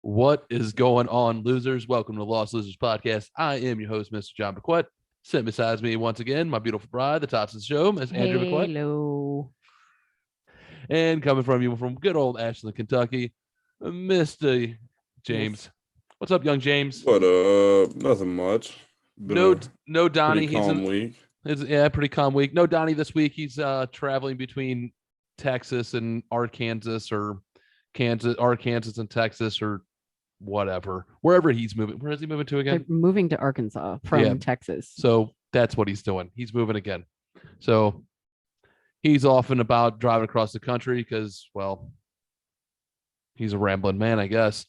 What is going on, losers? Welcome to the Lost Losers Podcast. I am your host, Mr. John McQuett. Sitting beside me once again, my beautiful bride, the tops of the show, Miss Andrew McQuett. Hello. And coming from you from good old Ashland, Kentucky, Mr. James. Yes. What's up, young James? What nothing much. No Donnie. Pretty calm week. Pretty calm week. No Donnie this week. He's traveling between Texas and Arkansas, or Arkansas and Texas, or whatever, wherever he's moving. Where is he moving to again? They're moving to Arkansas from Texas. So that's what he's doing. He's moving again. So he's off and about driving across the country because, well, he's a rambling man, I guess.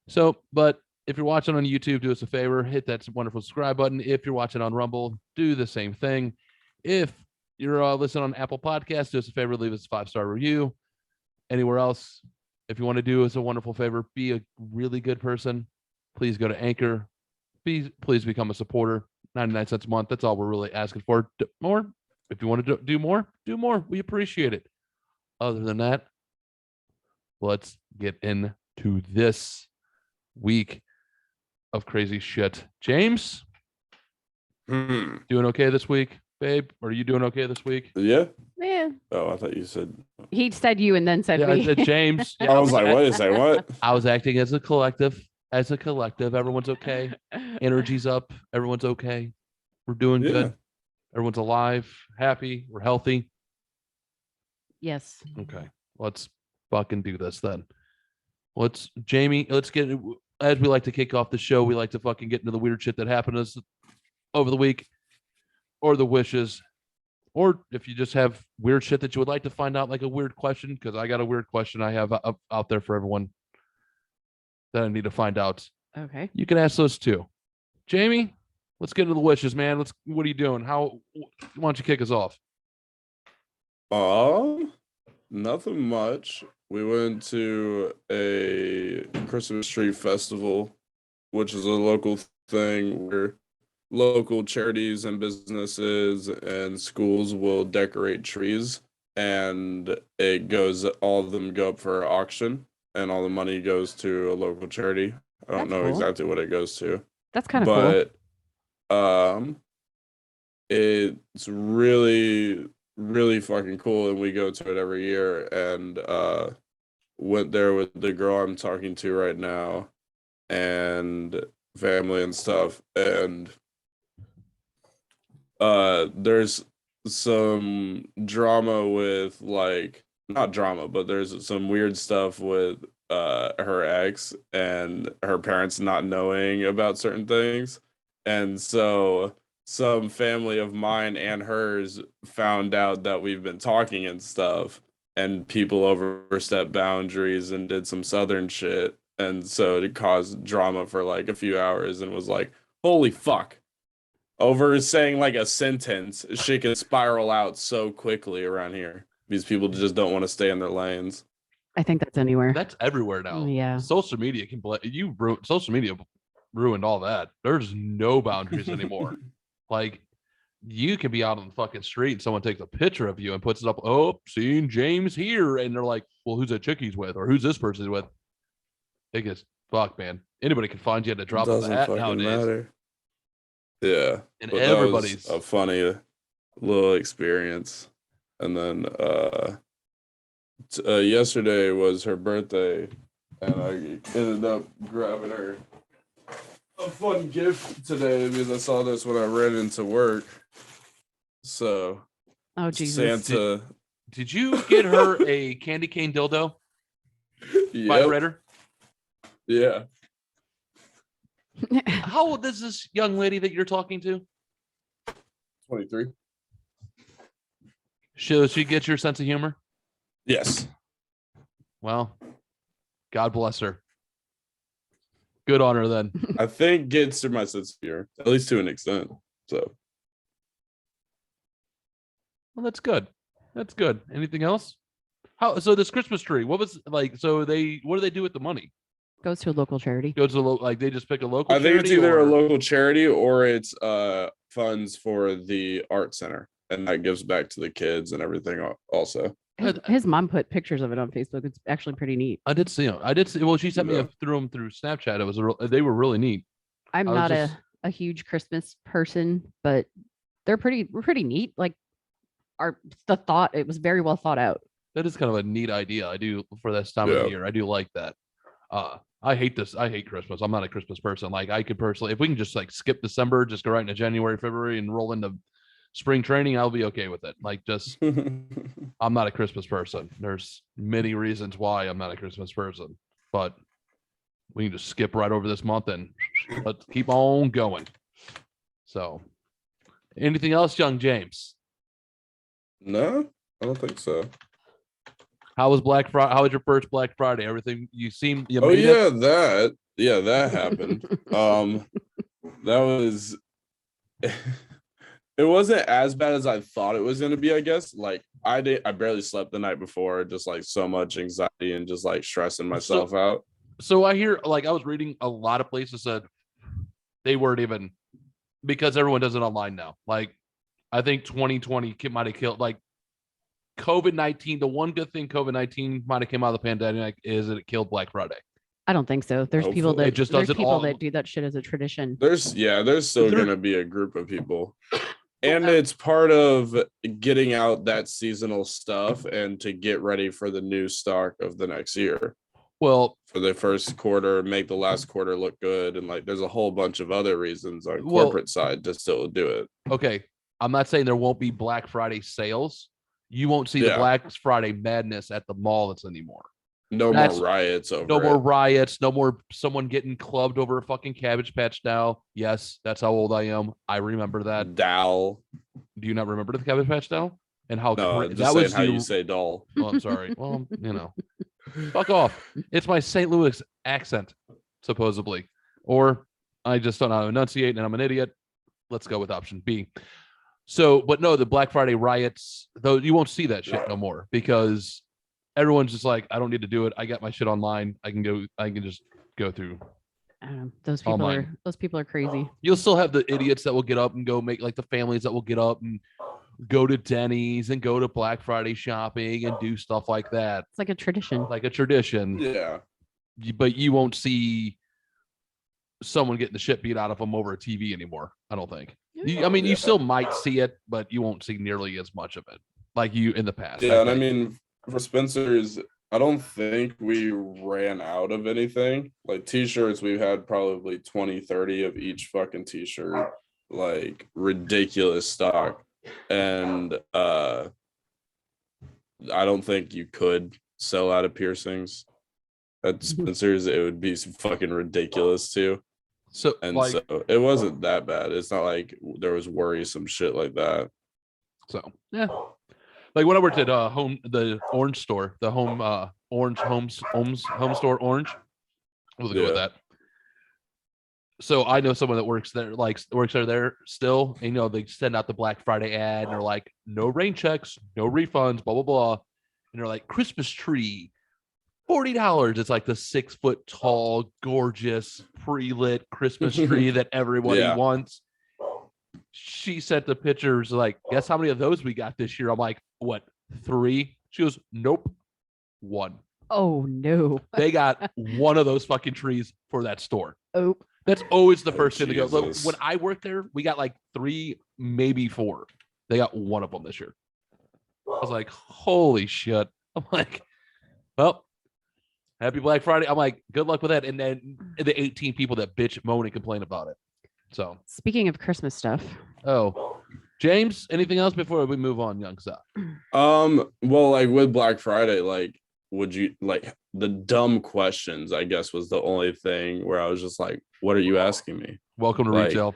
So, but if you're watching on YouTube, do us a favor, hit that wonderful subscribe button. If you're watching on Rumble, do the same thing. If you're listening on Apple Podcasts, do us a favor, leave us a 5-star review. Anywhere else, if you want to do us a wonderful favor, be a really good person. Please go to Anchor. Please become a supporter. 99 cents a month. That's all we're really asking for. More. If you want to do more, do more. We appreciate it. Other than that, let's get into this week of crazy shit. James, doing okay this week, babe? Are you doing okay this week? Yeah. Yeah. Oh, I thought you said. He said you and then said Yeah, me. I said James. Yeah, I was like, what is that? What? I was acting as a collective. Everyone's okay. Energy's up. Everyone's okay. We're doing good. Everyone's alive, happy. We're healthy. Yes. Okay. Let's fucking do this then. Jamie, let's get, as we like to kick off the show, we like to fucking get into the weird shit that happened to us over the week, or the wishes, or if you just have weird shit that you would like to find out, like a weird question, because I got a weird question I have out there for everyone that I need to find out. Okay. You can ask those too. Jamie, let's get into the wishes, man. What are you doing? Why don't you kick us off? Nothing much. We went to a Christmas tree festival, which is a local thing where local charities and businesses and schools will decorate trees, and all of them go up for auction, and all the money goes to a local charity. I don't know exactly what it goes to. That's kind of cool. But it's really, really fucking cool, and we go to it every year, and went there with the girl I'm talking to right now and family and stuff, and there's some drama with, like, not drama, but there's some weird stuff with her ex and her parents not knowing about certain things, and so some family of mine and hers found out that we've been talking and stuff, and people overstepped boundaries and did some southern shit, and so it caused drama for like a few hours, and was like, holy fuck. Over saying like a sentence, shit can spiral out so quickly around here. These people just don't want to stay in their lanes. I think that's anywhere. That's everywhere now. Yeah. Social media social media ruined all that. There's no boundaries anymore. Like, you can be out on the fucking street and someone takes a picture of you and puts it up. Oh, seeing James here, and they're like, "Well, who's that chick he's with, or who's this person with?" It gets fuck, man. Anybody can find you at the drop of a hat nowadays. Matter. Yeah, and everybody's a funny little experience. And then yesterday was her birthday, and I ended up grabbing her a fun gift today because I saw this when I ran into work. So, oh Jesus! Santa, did you get her a candy cane dildo? Vibrator? Yeah. How old is this young lady that you're talking to? 23. She gets your sense of humor? Yes. Well, God bless her. Good on her then. I think gets to my sense of humor, at least to an extent. So. Well, that's good. That's good. Anything else? So this Christmas tree, what was like? What do they do with the money? Goes to a local charity. Goes to like they just pick a local. I think it's either a local charity or it's funds for the art center, and that gives back to the kids and everything also. His mom put pictures of it on Facebook. It's actually pretty neat. I did see them. Well, she sent me through them through Snapchat. It was they were really neat. I'm not a huge Christmas person, but we're pretty neat. Like it was very well thought out. That is kind of a neat idea. I do for this time of the year. I do like that. I hate this. I hate Christmas. I'm not a Christmas person. Like I could personally, if we can just like skip December, just go right into January, February, and roll into spring training, I'll be okay with it. Like just, I'm not a Christmas person. There's many reasons why I'm not a Christmas person, but we can just skip right over this month and let's keep on going. So, anything else, young James? No, I don't think so. How was Black Friday? How was your first Black Friday? Everything you seem. You that happened. That was. It wasn't as bad as I thought it was going to be, I guess. Like I barely slept the night before, just like so much anxiety and just like stressing myself out. So I hear, like I was reading a lot of places said they weren't even, because everyone does it online now. Like I think 2020 might have killed like COVID-19. The one good thing COVID-19 might have came out of the pandemic is that it killed Black Friday. I don't think so. There's Hopefully. people that It just does it all. that do that shit as a tradition. There's still going to be a group of people. And it's part of getting out that seasonal stuff and to get ready for the new stock of the next year. Well, for the first quarter, make the last quarter look good. And like, there's a whole bunch of other reasons on corporate side to still do it. Okay. I'm not saying there won't be Black Friday sales. You won't see the Black Friday madness at the malls anymore. No more riots over No more riots. No more someone getting clubbed over a fucking Cabbage Patch Doll. Yes, that's how old I am. I remember that. Doll. Do you not remember the Cabbage Patch Doll? And how that was how you say doll. Oh, I'm sorry. Well, fuck off. It's my St. Louis accent, supposedly. Or I just don't know how to enunciate and I'm an idiot. Let's go with option B. So, but no, the Black Friday riots, though, you won't see that shit no more because everyone's just like, I don't need to do it. I got my shit online. I can just go through. Those people are crazy. You'll still have the idiots that will get up and go make, like the families that will get up and go to Denny's and go to Black Friday shopping and do stuff like that. It's like a tradition. Yeah. But you won't see someone getting the shit beat out of them over a TV anymore. I don't think. You still might see it, but you won't see nearly as much of it like you in the past. Yeah, and I mean, for Spencer's, I don't think we ran out of anything. Like t-shirts, we've had probably 20, 30 of each fucking t-shirt, like ridiculous stock. And I don't think you could sell out of piercings at Spencer's. It would be fucking ridiculous too. So it wasn't that bad. It's not like there was worrisome shit like that. So yeah. Like when I worked at the Orange store, the Orange home store Orange. We'll go with that. So I know someone that works there still. And, they send out the Black Friday ad and they're like, no rain checks, no refunds, blah, blah, blah. And they're like, Christmas tree, $40. It's like the 6 foot tall, gorgeous, pre-lit Christmas tree that everybody wants. She sent the pictures like, guess how many of those we got this year? I'm like, what, 3? She goes, nope, 1. Oh no. They got one of those fucking trees for that store. Oh. That's always the first thing to go. Look, when I worked there, we got like 3, maybe 4. They got one of them this year. I was like, holy shit. I'm like, well, happy Black Friday. I'm like, good luck with that. And then the 18 people that bitch, moan, and complain about it. So speaking of Christmas stuff. Oh, James, anything else before we move on, young sir? Well, like with Black Friday, like, would you like the dumb questions? I guess was the only thing where I was just like, "What are you asking me?" Welcome to retail.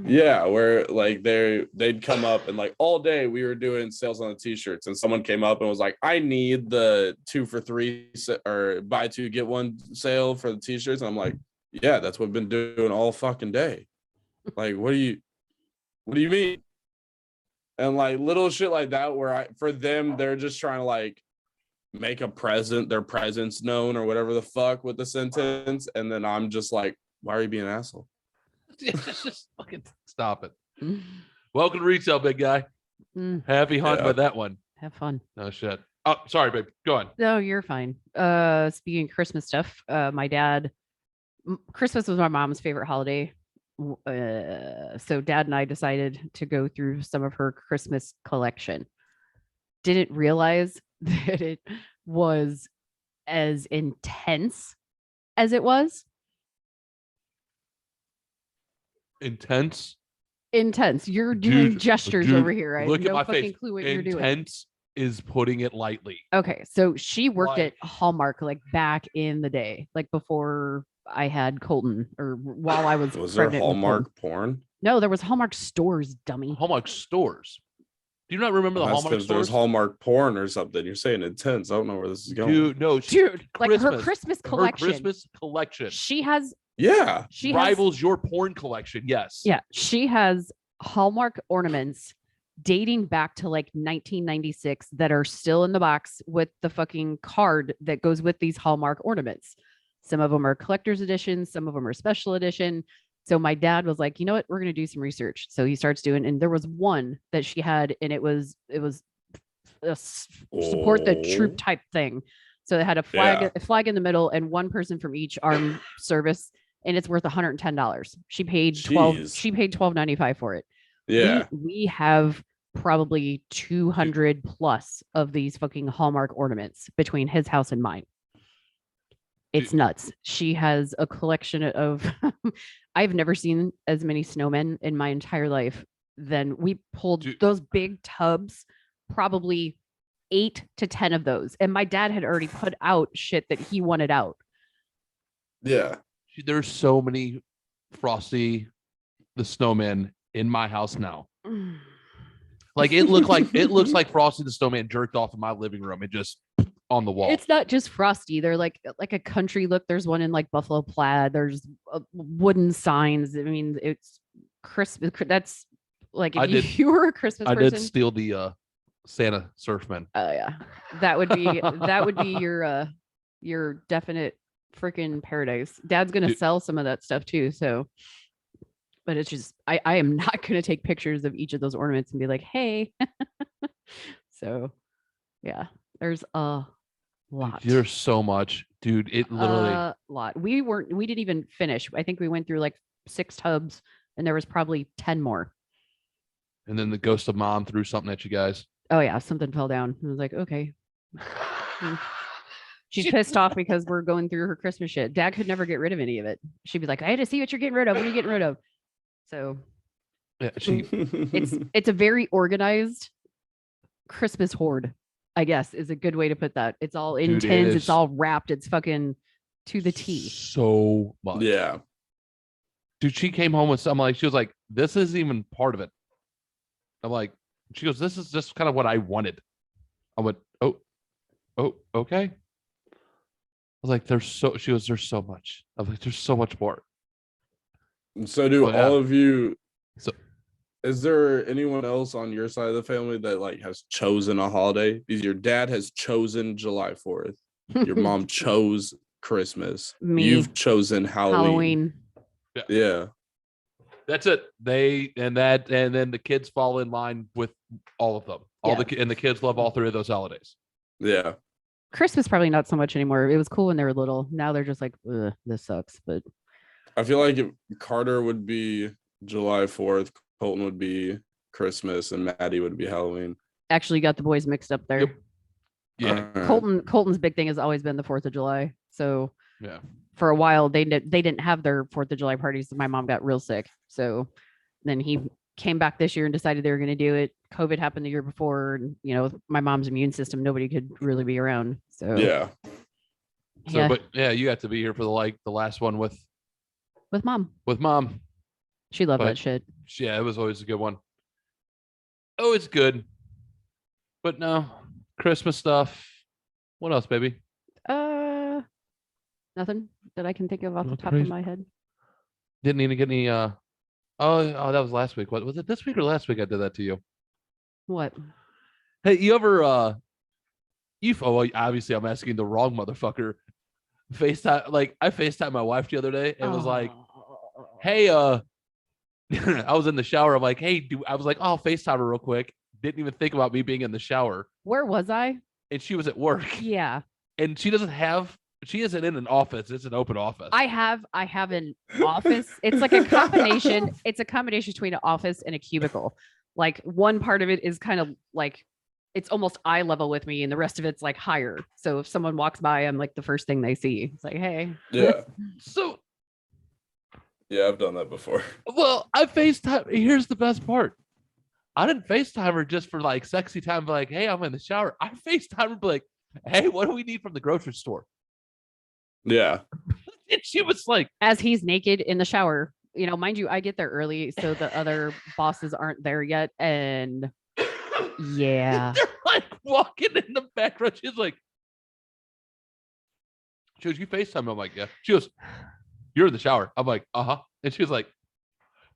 Yeah, where like they'd come up and like all day we were doing sales on the t-shirts, and someone came up and was like, "I need the 2 for 3 or buy 2 get 1 sale for the t-shirts." And I'm like, "Yeah, that's what we've been doing all fucking day." Like, what do you mean? And like little shit like that, where for them they're just trying to like make their presence known or whatever the fuck with the sentence, and then I'm just like, why are you being an asshole? Just fucking stop it. Welcome to retail, big guy. Happy hunt with that one. Have fun. No shit. Oh, sorry, babe. Go on. No, you're fine. Speaking of Christmas stuff, my dad, Christmas was my mom's favorite holiday. So dad and I decided to go through some of her Christmas collection. Didn't realize that it was as intense as it was. Intense. You're doing Dude, gestures dude, over here. I have look at no my fucking face. clue what you're doing. Intense is putting it lightly. Okay, so she worked Like- at Hallmark like back in the day, like before I had Colton or while I was Was there pregnant with Colton. Hallmark porn? No, there was Hallmark stores, dummy. Hallmark stores. Do you not remember the That's Hallmark because there's stores? Hallmark porn or something. You're saying intense. I don't know where this is going. Dude, no, Dude, like her Christmas. Christmas her collection. Christmas collection She has Yeah. she has rivals your porn collection. Yes. yeah, she has Hallmark ornaments dating back to like 1996 that are still in the box with the fucking card that goes with these Hallmark ornaments. Some of them are collector's editions, some of them are special edition. So my dad was like, you know what, we're going to do some research. So he starts doing, and there was one that she had, and it was a support the troop Oh. type thing. So it had a flag in the middle and one person from each armed service, and it's worth $110. She paid Jeez. $12.95 for it. Yeah. We have probably 200 plus of these fucking Hallmark ornaments between his house and mine. It's nuts. She has a collection of I've never seen as many snowmen in my entire life. Then we pulled those big tubs, probably 8 to 10 of those. And my dad had already put out shit that he wanted out. Yeah. There's so many Frosty the Snowman in my house now. Like it looks like Frosty the Snowman jerked off in my living room. It just on the wall. It's not just Frosty. They're like a country look. There's one in like buffalo plaid. There's wooden signs. I mean, it's Christmas. That's like if you were a Christmas person. I did steal the Santa Surfman. Oh yeah, that would be your definite freaking paradise. Dad's gonna sell some of that stuff too. So, but it's just I am not gonna take pictures of each of those ornaments and be like, hey. So, yeah, there's a lot. There's so much, dude. It literally a lot. We didn't even finish. I think we went through like 6 tubs, and there was probably 10 more. And then the ghost of mom threw something at you guys. Oh yeah, something fell down. I was like, okay. She's pissed off because we're going through her Christmas shit. Dad could never get rid of any of it. She'd be like, I had to see what you're getting rid of. What are you getting rid of? So Yeah, it's a very organized Christmas hoard, I guess, is a good way to put that. It's all in tins. It's all wrapped. It's fucking to the T. So much. Yeah. Dude, she came home with something like, she was like, this isn't even part of it. I'm like, she goes, this is just kind of what I wanted. I went, oh, okay. I was like, she goes, there's so much. I was like, there's so much more. So do all of you, so is there anyone else on your side of the family that like has chosen a holiday? Because your dad has chosen July 4th. Your mom chose Christmas. Me. You've chosen Halloween. Yeah. That's it. And then the kids fall in line with all of them. And the kids love all 3 of those holidays. Yeah. Christmas probably not so much anymore. It was cool when they were little. Now they're just like, this sucks. But I feel like if Carter would be July 4th, Colton would be Christmas, and Maddie would be Halloween. Actually got the boys mixed up there. Yep. Yeah. Colton's big thing has always been the 4th of July. So Yeah. for a while they didn't have their 4th of July parties. My mom got real sick. So then he came back this year and decided they were going to do it. COVID happened the year before, and with my mom's immune system, nobody could really be around. So yeah. So, but yeah, you got to be here for the last one with mom. With mom. She loved that shit. Yeah, it was always a good one. Oh, it's good. But no, Christmas stuff. What else, baby? Nothing that I can think of off the top of my head. Didn't even get any oh, that was last week. What was it, this week or last week I did that to you? What? Hey, you ever obviously I'm asking the wrong motherfucker. FaceTime, like I FaceTimed my wife the other day and was like, hey, I was in the shower. I'm like, hey, I was like, oh, I'll FaceTime her real quick. didn't even think about me being in the shower, Where was I? and she was at work, Yeah. and she isn't in an office. It's an open office. I have an office. It's like a combination. It's a combination between an office and a cubicle. Like one part of it is kind of like it's almost eye level with me, and the rest of it's like higher. So if someone walks by, I'm like the first thing they see. It's like, hey. Yeah. So, Yeah, I've done that before. well, I FaceTime. Here's the best part. I didn't FaceTime her just for like sexy time, be like, hey, I'm in the shower. I FaceTime her, be like, hey, what do we need from the grocery store? Yeah. And she was like, As he's naked in the shower, mind you, I get there early, so the other bosses aren't there yet. And yeah, they're like walking in the background. She's like, she goes, you FaceTime? I'm like, yeah. She goes, you're in the shower. I'm like, uh-huh. And she was like,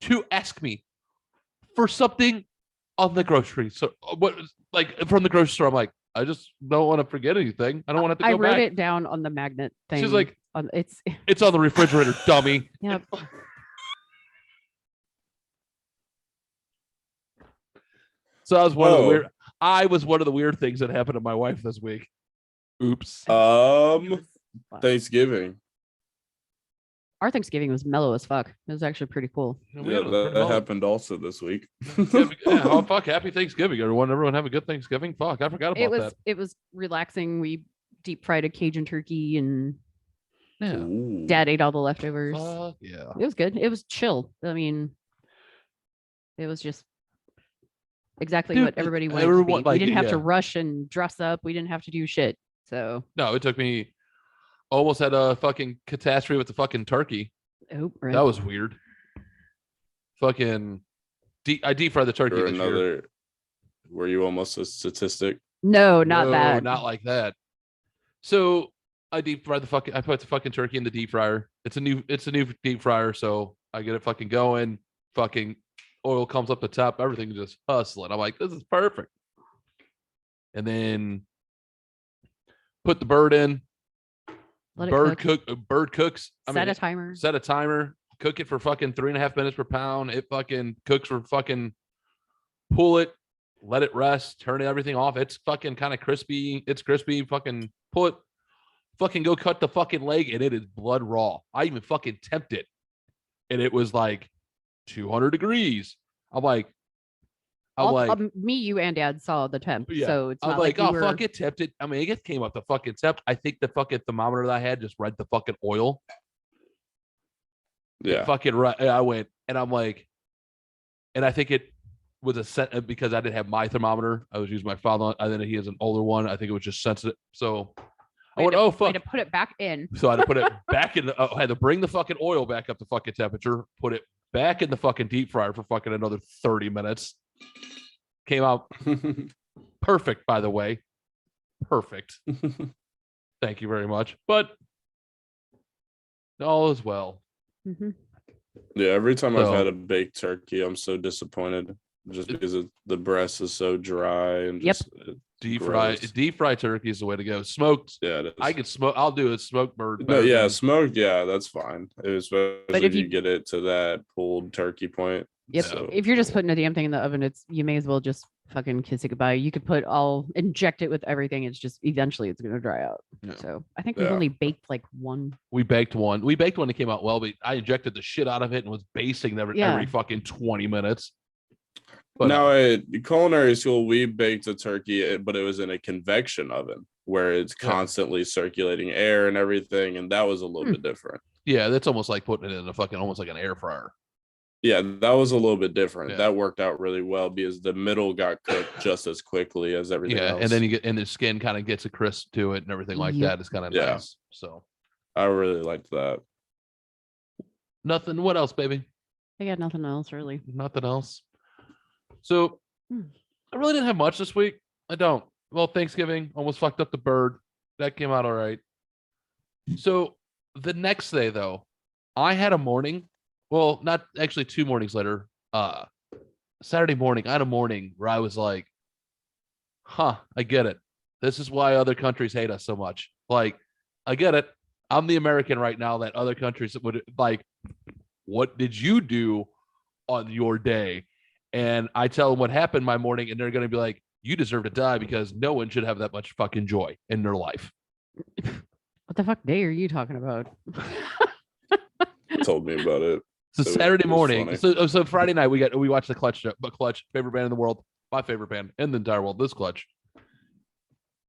to ask me for something on the grocery. So what, like from the grocery store? I'm like, I just don't want to forget anything. I don't want to have to go I wrote back. it down on the magnet thing. She's like, it's on the refrigerator, dummy. Yep. So I was one of the weird things that happened to my wife this week. Oops. Thanksgiving. Our Thanksgiving was mellow as fuck. It was actually pretty cool. Yeah, that happened also this week. Yeah, oh fuck! Happy Thanksgiving, everyone! Everyone have a good Thanksgiving. Fuck, I forgot about that. It was relaxing. We deep fried a Cajun turkey, and Yeah. Ooh. Dad ate all the leftovers. Yeah. It was good. It was chill. I mean, it was just exactly Dude, what everybody wanted to be. everyone, We like, didn't have to yeah. rush and dress up. We didn't have to do shit. So, No, it took me almost had a fucking catastrophe with the fucking turkey. oh, right. That was weird. Fucking, I deep fried the turkey this year. Were you almost a statistic? No, not that. Not like that. So I deep fried I put the fucking turkey in the deep fryer. It's a new deep fryer, so I get it fucking going. Fucking oil comes up the top, everything is just hustling. I'm like, this is perfect. And then put the bird in. Let it Bird cooks. Set a timer. Set a timer. Cook it for fucking 3.5 minutes per pound. It fucking cooks for fucking, pull it, let it rest, turn everything off. It's fucking kind of crispy. It's crispy. Fucking pull it, fucking go cut the fucking leg, and it is blood raw. I even fucking temped it, and it was like 200 degrees. I'm like, me, you, and Dad saw the temp, yeah. so it's I'm not like, like oh fuck it, tempted. I mean, it came up the fucking temp. I think the fucking thermometer that I had just read the fucking oil. Yeah. Fucking right. I went, and I'm like, and I think it was a set because I didn't have my thermometer. I was using my father, and then he has an older one. I think it was just sensitive. So I went, oh fuck. Way to put it back in. So I had to put it back in. I had to bring the fucking oil back up to fucking temperature, put it back in the fucking deep fryer for fucking another 30 minutes. Came out perfect, by the way. Perfect. Thank you very much. But all is well. Mm-hmm. Yeah, every time I've had a baked turkey, I'm so disappointed just because the breast is so dry and just deep fried turkey is the way to go. Smoked. Yeah, it is. I can smoke. I'll do a smoked bird. No, yeah, smoked. Yeah, that's fine. Especially if you get it to that pulled turkey point. Yep. So. If you're just putting a damn thing in the oven, you may as well just fucking kiss it goodbye. You could inject it with everything. It's just eventually it's gonna dry out. Yeah. So I think we've only baked like one. We baked one. That came out well, but I injected the shit out of it and was basting every fucking 20 minutes. But now at culinary school, we baked a turkey, but it was in a convection oven where it's constantly circulating air and everything, and that was a little bit different. Yeah, that's almost like putting it in a fucking almost like an air fryer. Yeah, that was a little bit different. Yeah. That worked out really well because the middle got cooked just as quickly as everything else. And then the skin kind of gets a crisp to it and everything like that. It's kind of nice. So I really liked that. Nothing. What else, baby? I got nothing else really. Nothing else. So I really didn't have much this week. I don't. Well, Thanksgiving almost fucked up the bird. That came out all right. So the next day, though, I had a morning. Well, not actually 2 mornings later. Saturday morning, I had a morning where I was like, I get it. This is why other countries hate us so much. Like, I get it. I'm the American right now that other countries would like, what did you do on your day? And I tell them what happened my morning, and they're going to be like, you deserve to die because no one should have that much fucking joy in their life. What the fuck day are you talking about? Told me about it. So Saturday it was morning. funny. So Friday night we watched the Clutch show, but Clutch, favorite band in the world, my favorite band in the entire world, this Clutch.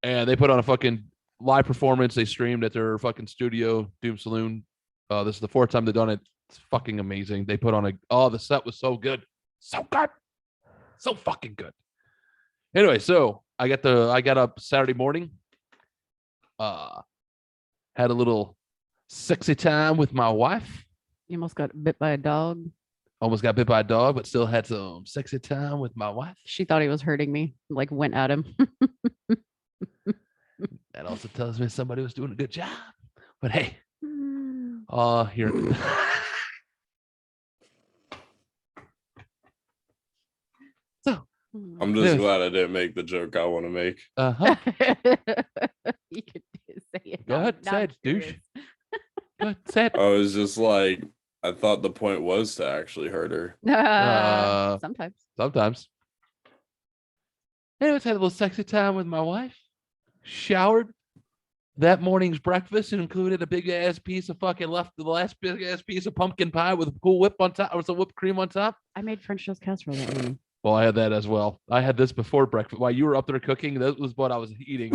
And they put on a fucking live performance. They streamed at their fucking studio, Doom Saloon. This is the 4th time they've done it. It's fucking amazing. They put on the set was so good. So good. So fucking good. Anyway, so I got up Saturday morning. Had a little sexy time with my wife. You almost got bit by a dog. Almost got bit by a dog, but still had some sexy time with my wife. She thought he was hurting me, like went at him. That also tells me somebody was doing a good job. But hey, here. So I'm just glad I didn't make the joke I want to make. You could say it. Go ahead, say it, douche. Go ahead, say it. I was just like, I thought the point was to actually hurt her. Sometimes. Anyways, had a little sexy time with my wife. Showered. That morning's breakfast included a big ass piece of fucking the last big ass piece of pumpkin pie with a cool whip on top, or some whipped cream on top. I made French toast casserole that morning. Well, I had that as well. I had this before breakfast. While you were up there cooking, that was what I was eating.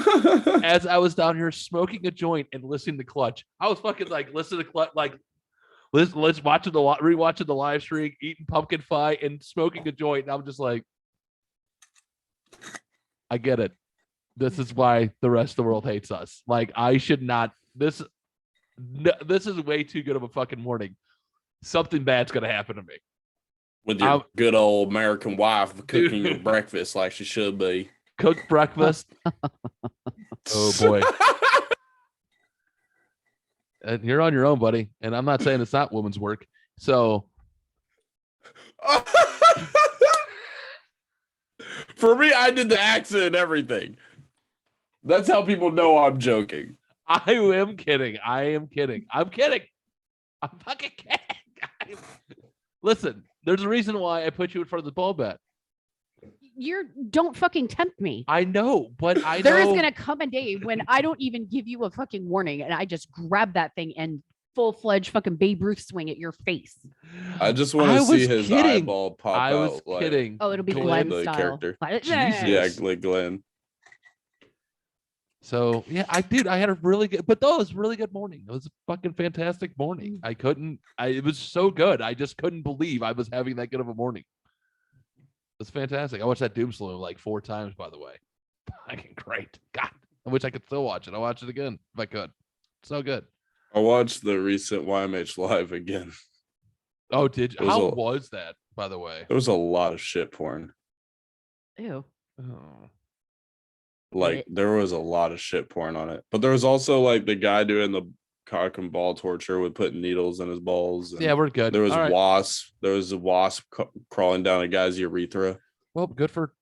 As I was down here smoking a joint and listening to Clutch, I was fucking like listening to Clutch, like let's rewatching the live stream, eating pumpkin pie and smoking a joint. And I'm just like, I get it. This is why the rest of the world hates us. Like, I should not. This is way too good of a fucking morning. Something bad's gonna happen to me. With your good old American wife cooking your breakfast like she should be. Cooked breakfast. Oh boy. And you're on your own, buddy. And I'm not saying it's not women's work. So for me, I did the accent and everything. That's how people know I'm joking. I am kidding. I'm kidding. I'm fucking kidding. Listen, there's a reason why I put you in front of the ball bet. Don't fucking tempt me. I know, but I know there is gonna come a day when I don't even give you a fucking warning and I just grab that thing and full-fledged fucking Babe Ruth swing at your face. I just want to see his eyeball pop out. I was kidding. Oh, it'll be Glenn style. Character. Jesus. Yeah, like Glenn. So yeah, I had a really good, but that was a really good morning. It was a fucking fantastic morning. It was so good. I just couldn't believe I was having that good of a morning. It's fantastic. I watched that Doom Saloon like 4 times, by the way. Fucking great. God, I wish I could still watch it. I'll watch it again if I could. So good. I watched the recent YMH Live again. Oh, did you? How was that, by the way? There was a lot of shit porn. Ew. Oh. Like, there was a lot of shit porn on it. But there was also, like, the guy doing the cock and ball torture with putting needles in his balls. Yeah, we're good. There was wasp. There was a wasp crawling down a guy's urethra. Well, good for.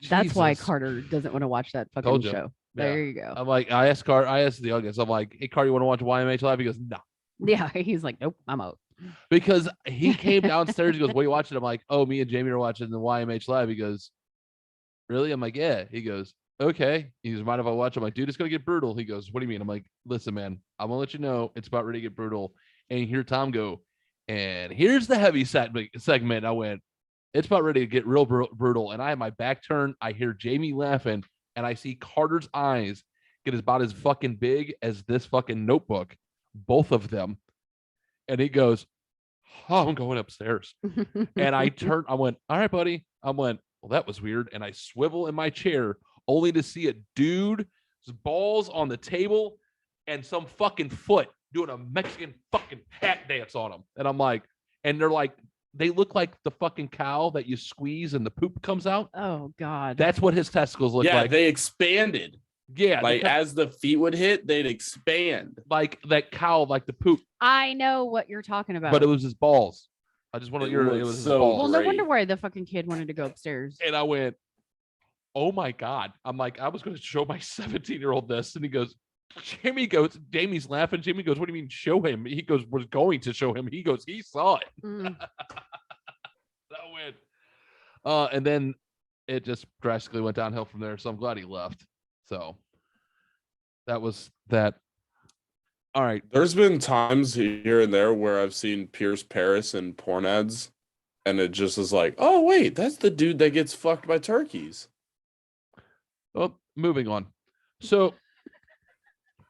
That's why Carter doesn't want to watch that fucking show. Yeah. There you go. I'm like, I asked the audience, I'm like, hey, Carter, you want to watch YMH Live? He goes, no. Yeah, he's like, nope, I'm out. Because he came downstairs. He goes, what are you watching? I'm like, oh, me and Jamie are watching the YMH Live. He goes, really? I'm like, yeah. He goes, okay. He goes, mind if I watch? I'm like, dude, it's gonna get brutal. He goes, what do you mean? I'm like, listen, man, I'm gonna let you know it's about ready to get brutal. And hear Tom go, and here's the heavy segment. I went, it's about ready to get real brutal. And I have my back turned. I hear Jamie laughing, and I see Carter's eyes get about as fucking big as this fucking notebook, both of them. And he goes, oh, I'm going upstairs. And I went, all right, buddy. I went, well, that was weird. And I swivel in my chair only to see a dude's balls on the table and some fucking foot doing a Mexican fucking hat dance on them. And I'm like, and they're like, they look like the fucking cow that you squeeze and the poop comes out. Oh, God. That's what his testicles look like. Yeah, they expanded. Yeah. Like, as the feet would hit, they'd expand. Like that cow, like the poop. I know what you're talking about. But it was his balls. I just wanted to hear it was his balls. Well, no wonder why the fucking kid wanted to go upstairs. And I went, oh my God. I'm like, I was going to show my 17-year-old this. And he goes, Jamie's laughing. Jamie goes, what do you mean show him? He goes, we're going to show him. He goes, he saw it. I went, And then it just drastically went downhill from there. So I'm glad he left. So that was that. All right. There's been times here and there where I've seen Pierce Paris in porn ads, and it just is like, oh wait, that's the dude that gets fucked by turkeys. Well, moving on. So,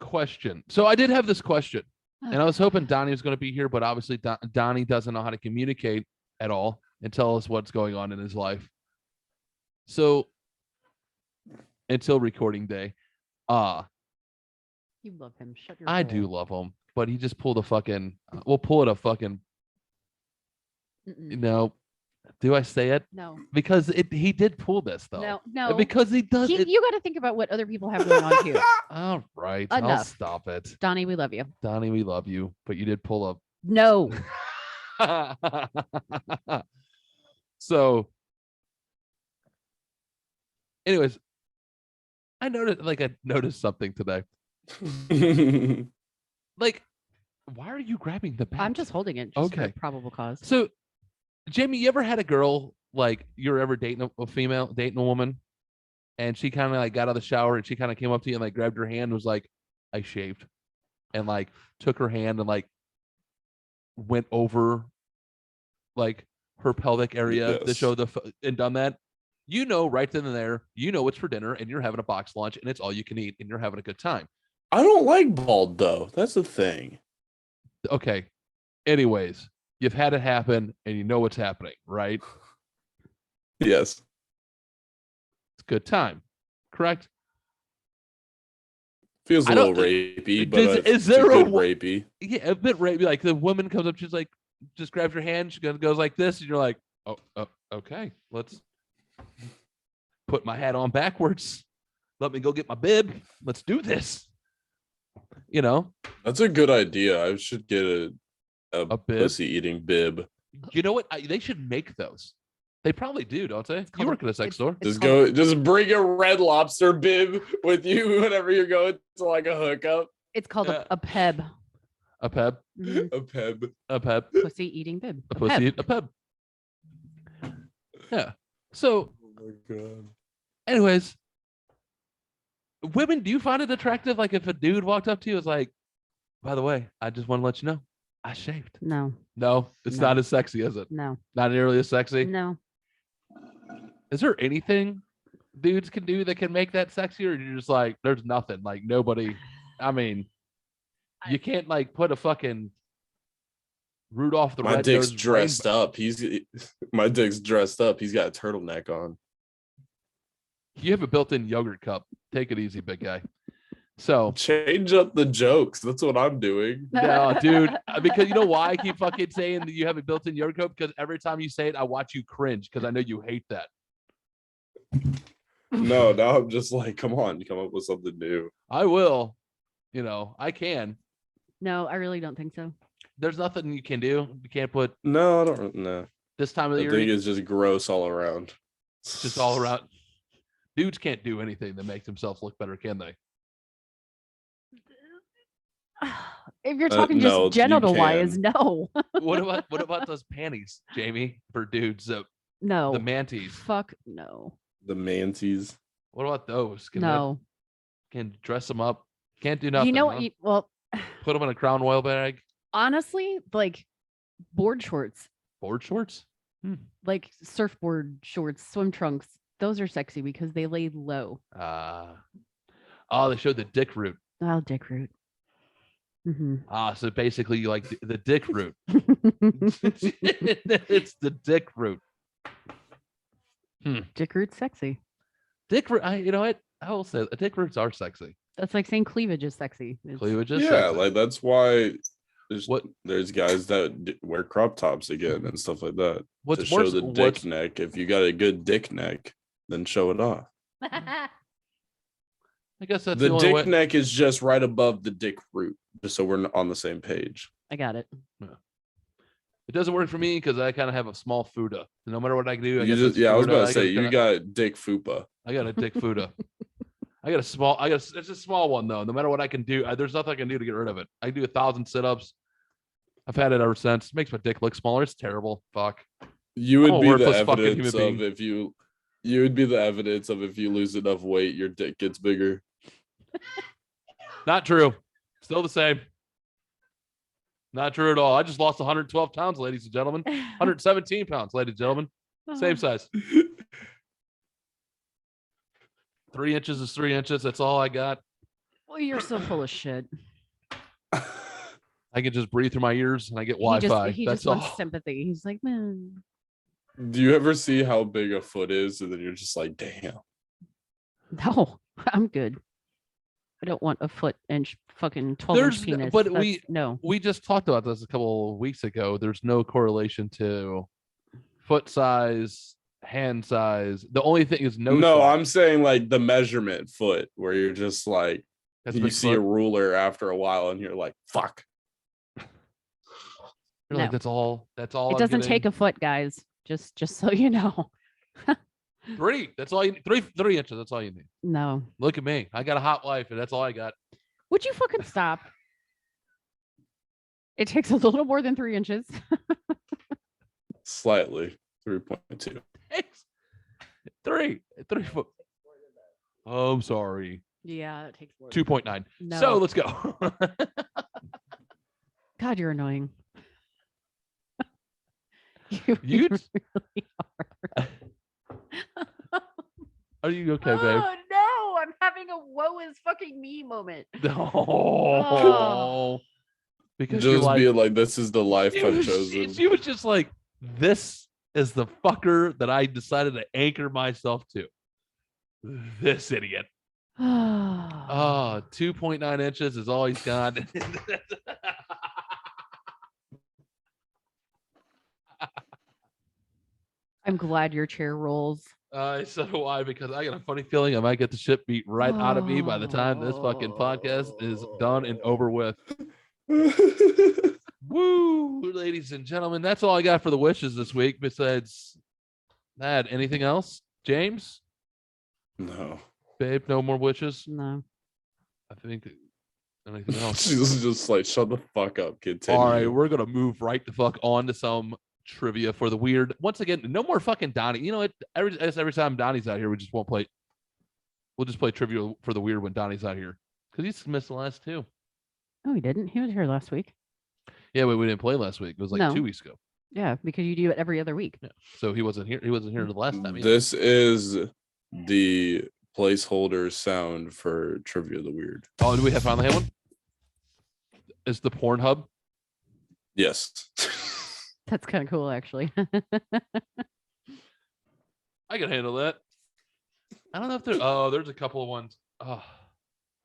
question. So I did have this question, and I was hoping Donnie was going to be here, but obviously Donnie doesn't know how to communicate at all and tell us what's going on in his life. So, until recording day, You love him. Shut your I hole. do love him, but he just pulled a fucking. We'll pull it a fucking. Mm-mm. No, do I say it? No. Because he did pull this though. No. Because he does it. You got to think about what other people have going on too. All right, I'll Enough. stop it. Donnie, we love you. Donnie, we love you, but you did pull No. up. So, anyways, I noticed something today. Like, why are you grabbing the bag? I'm just holding it. Just Okay. For probable cause. So, Jamie, you ever had a girl like you're ever dating a female, dating a woman, and she kind of like got out of the shower and she kind of came up to you and like grabbed your hand and was like, I shaved, and like took her hand and like went over like her pelvic area to Yes. show and done that? You know, right then and there, you know it's for dinner and you're having a box lunch and it's all you can eat and you're having a good time. I don't like bald though. That's the thing. Okay. Anyways, you've had it happen and you know what's happening, right? Yes. It's a good time, correct? Feels a I don't- little rapey, but Is it's there a a good wa- rapey. Yeah, a bit rapey. Like the woman comes up, she's like, just grabs your hand, she goes like this, and you're like, oh, okay, let's put my hat on backwards. Let me go get my bib. Let's do this. You know, That's a good idea. I should get a a bib. pussy eating bib. You know what? They should make those. They probably do, don't they? You called work at a sex store. It's Just bring a Red Lobster bib with you whenever you're going to like a hookup. It's called Yeah. a PEB. A peb. Mhm. A peb. A peb. Pussy eating bib. A pussy. PEB. A peb. Yeah. So, Oh my god. anyways, women, do you find it attractive? Like if a dude walked up to you and was like, by the way, I just want to let you know, I shaved. No. No, it's No. not as sexy, is it? No. Not nearly as sexy. No. Is there anything dudes can do that can make that sexy, or you're just like, there's nothing? Like nobody. I mean, you can't like put a fucking Rudolph the My Red dick's Nosed dressed Rainbow- up. My dick's dressed up. He's got a turtleneck on. You have a built-in yogurt cup. Take it easy, big guy. So Change up the jokes. That's what I'm doing. no, dude, because you know why I keep fucking saying that you have a built-in yogurt cup? Because every time you say it, I watch you cringe because I know you hate that. No, now I'm just like, come on, come up with something new. I will. You know, I can. No, I really don't think so. There's nothing you can do. You can't put No, I don't know. this time of I the think year it's just gross all around. just all around. Dudes can't do anything that makes themselves look better, can they? If you're talking no, just you genital wise, can. no. What about those panties, Jamie, for dudes? No. The manties. Fuck no. The manties. What about those? No. Can dress them up. Can't do nothing. You know huh? what? Well, Put them in a crown oil bag. honestly, like board shorts, Board shorts. like surfboard shorts, swim trunks, those are sexy because they lay low. Oh, they showed the dick root. Oh, dick root. Mm-hmm. So basically you like the dick root. It's the dick root. Dick root's sexy. Dick root. You know what? I will say dick roots are sexy. That's like saying cleavage is sexy. It's- Cleavage is Yeah, sexy. like that's why What- there's guys that wear crop tops again and stuff like that. What's to show worse? the dick neck. If you got a good dick neck, then show it off. I guess that's The the only dick way. neck is just right above the dick root, just so we're on the same page. I got it. It doesn't work for me because I kind of have a small fuda. No matter what I do, I You guess just, it's yeah, I was fuda. about to say you got dick fupa. I got a dick fuda. It's a small one though. No matter what I can do, there's nothing I can do to get rid of it. I do 1,000 sit-ups. I've had it ever since. It makes my dick look smaller. It's terrible. Fuck. You I'm would a be the worthless fucking evidence human of being. if you would be the evidence of if you lose enough weight, your dick gets bigger. Not true. Still the same. Not true at all. I just lost 112 pounds, ladies and gentlemen. 117 pounds, ladies and gentlemen. Same size. 3 inches is 3 inches. That's all I got. Well, you're so full of shit. I can just breathe through my ears and I get He Wi-Fi. just That's wants all. sympathy. He's like, man. Do you ever see how big a foot is, and then you're just like, damn. No, I'm good. I don't want a foot inch fucking 12-inch penis. But no. we just talked about this a couple of weeks ago. There's no correlation to foot size, hand size. The only thing is No, size. I'm saying like the measurement foot, where you're just like, That's a you big see a foot. ruler after a while, and you're like, fuck. You're like, No. that's all. It doesn't take a foot, guys. Just so you know. 3. That's all you need. 3 inches. That's all you need. No. Look at me. I got a hot wife, and that's all I got. Would you fucking stop? It takes a little more than 3 inches. Slightly 3.2. 3 foot. Oh, I'm sorry. Yeah, it takes more. 2.9. No. So let's go. God, you're annoying. You really are. Are you okay, babe? Oh no, I'm having a woe is fucking me moment. No. Because Just you're like, being like, this is the life I've she chosen. was just like, this is the fucker that I decided to anchor myself to. This idiot. Oh, 2.9 inches is all he's got. I'm glad your chair rolls. So do I, because I got a funny feeling I might get the shit beat right out of me by the time this fucking podcast is done and over with. Woo, ladies and gentlemen, that's all I got for the wishes this week. Besides that, anything else, James? No. Babe, no more wishes. No. I think anything else. She's just like, shut the fuck up, continue. All right, we're gonna move right the fuck on to some trivia for the weird. Once again, no more fucking Donnie. You know what? Every time Donnie's out here, we just won't play. We'll just play trivia for the weird when Donnie's out here because he's missed the last 2. No, he didn't. He was here last week. Yeah, we didn't play last week. It was like No. 2 weeks ago. Yeah, because you do it every other week. Yeah. So he wasn't here. He wasn't here the last time. Either. This is the placeholder sound for trivia the weird. Oh, do we finally have one? Is the Pornhub? Yes. That's kind of cool, actually. I can handle that. I don't know if there's a couple of ones. Oh,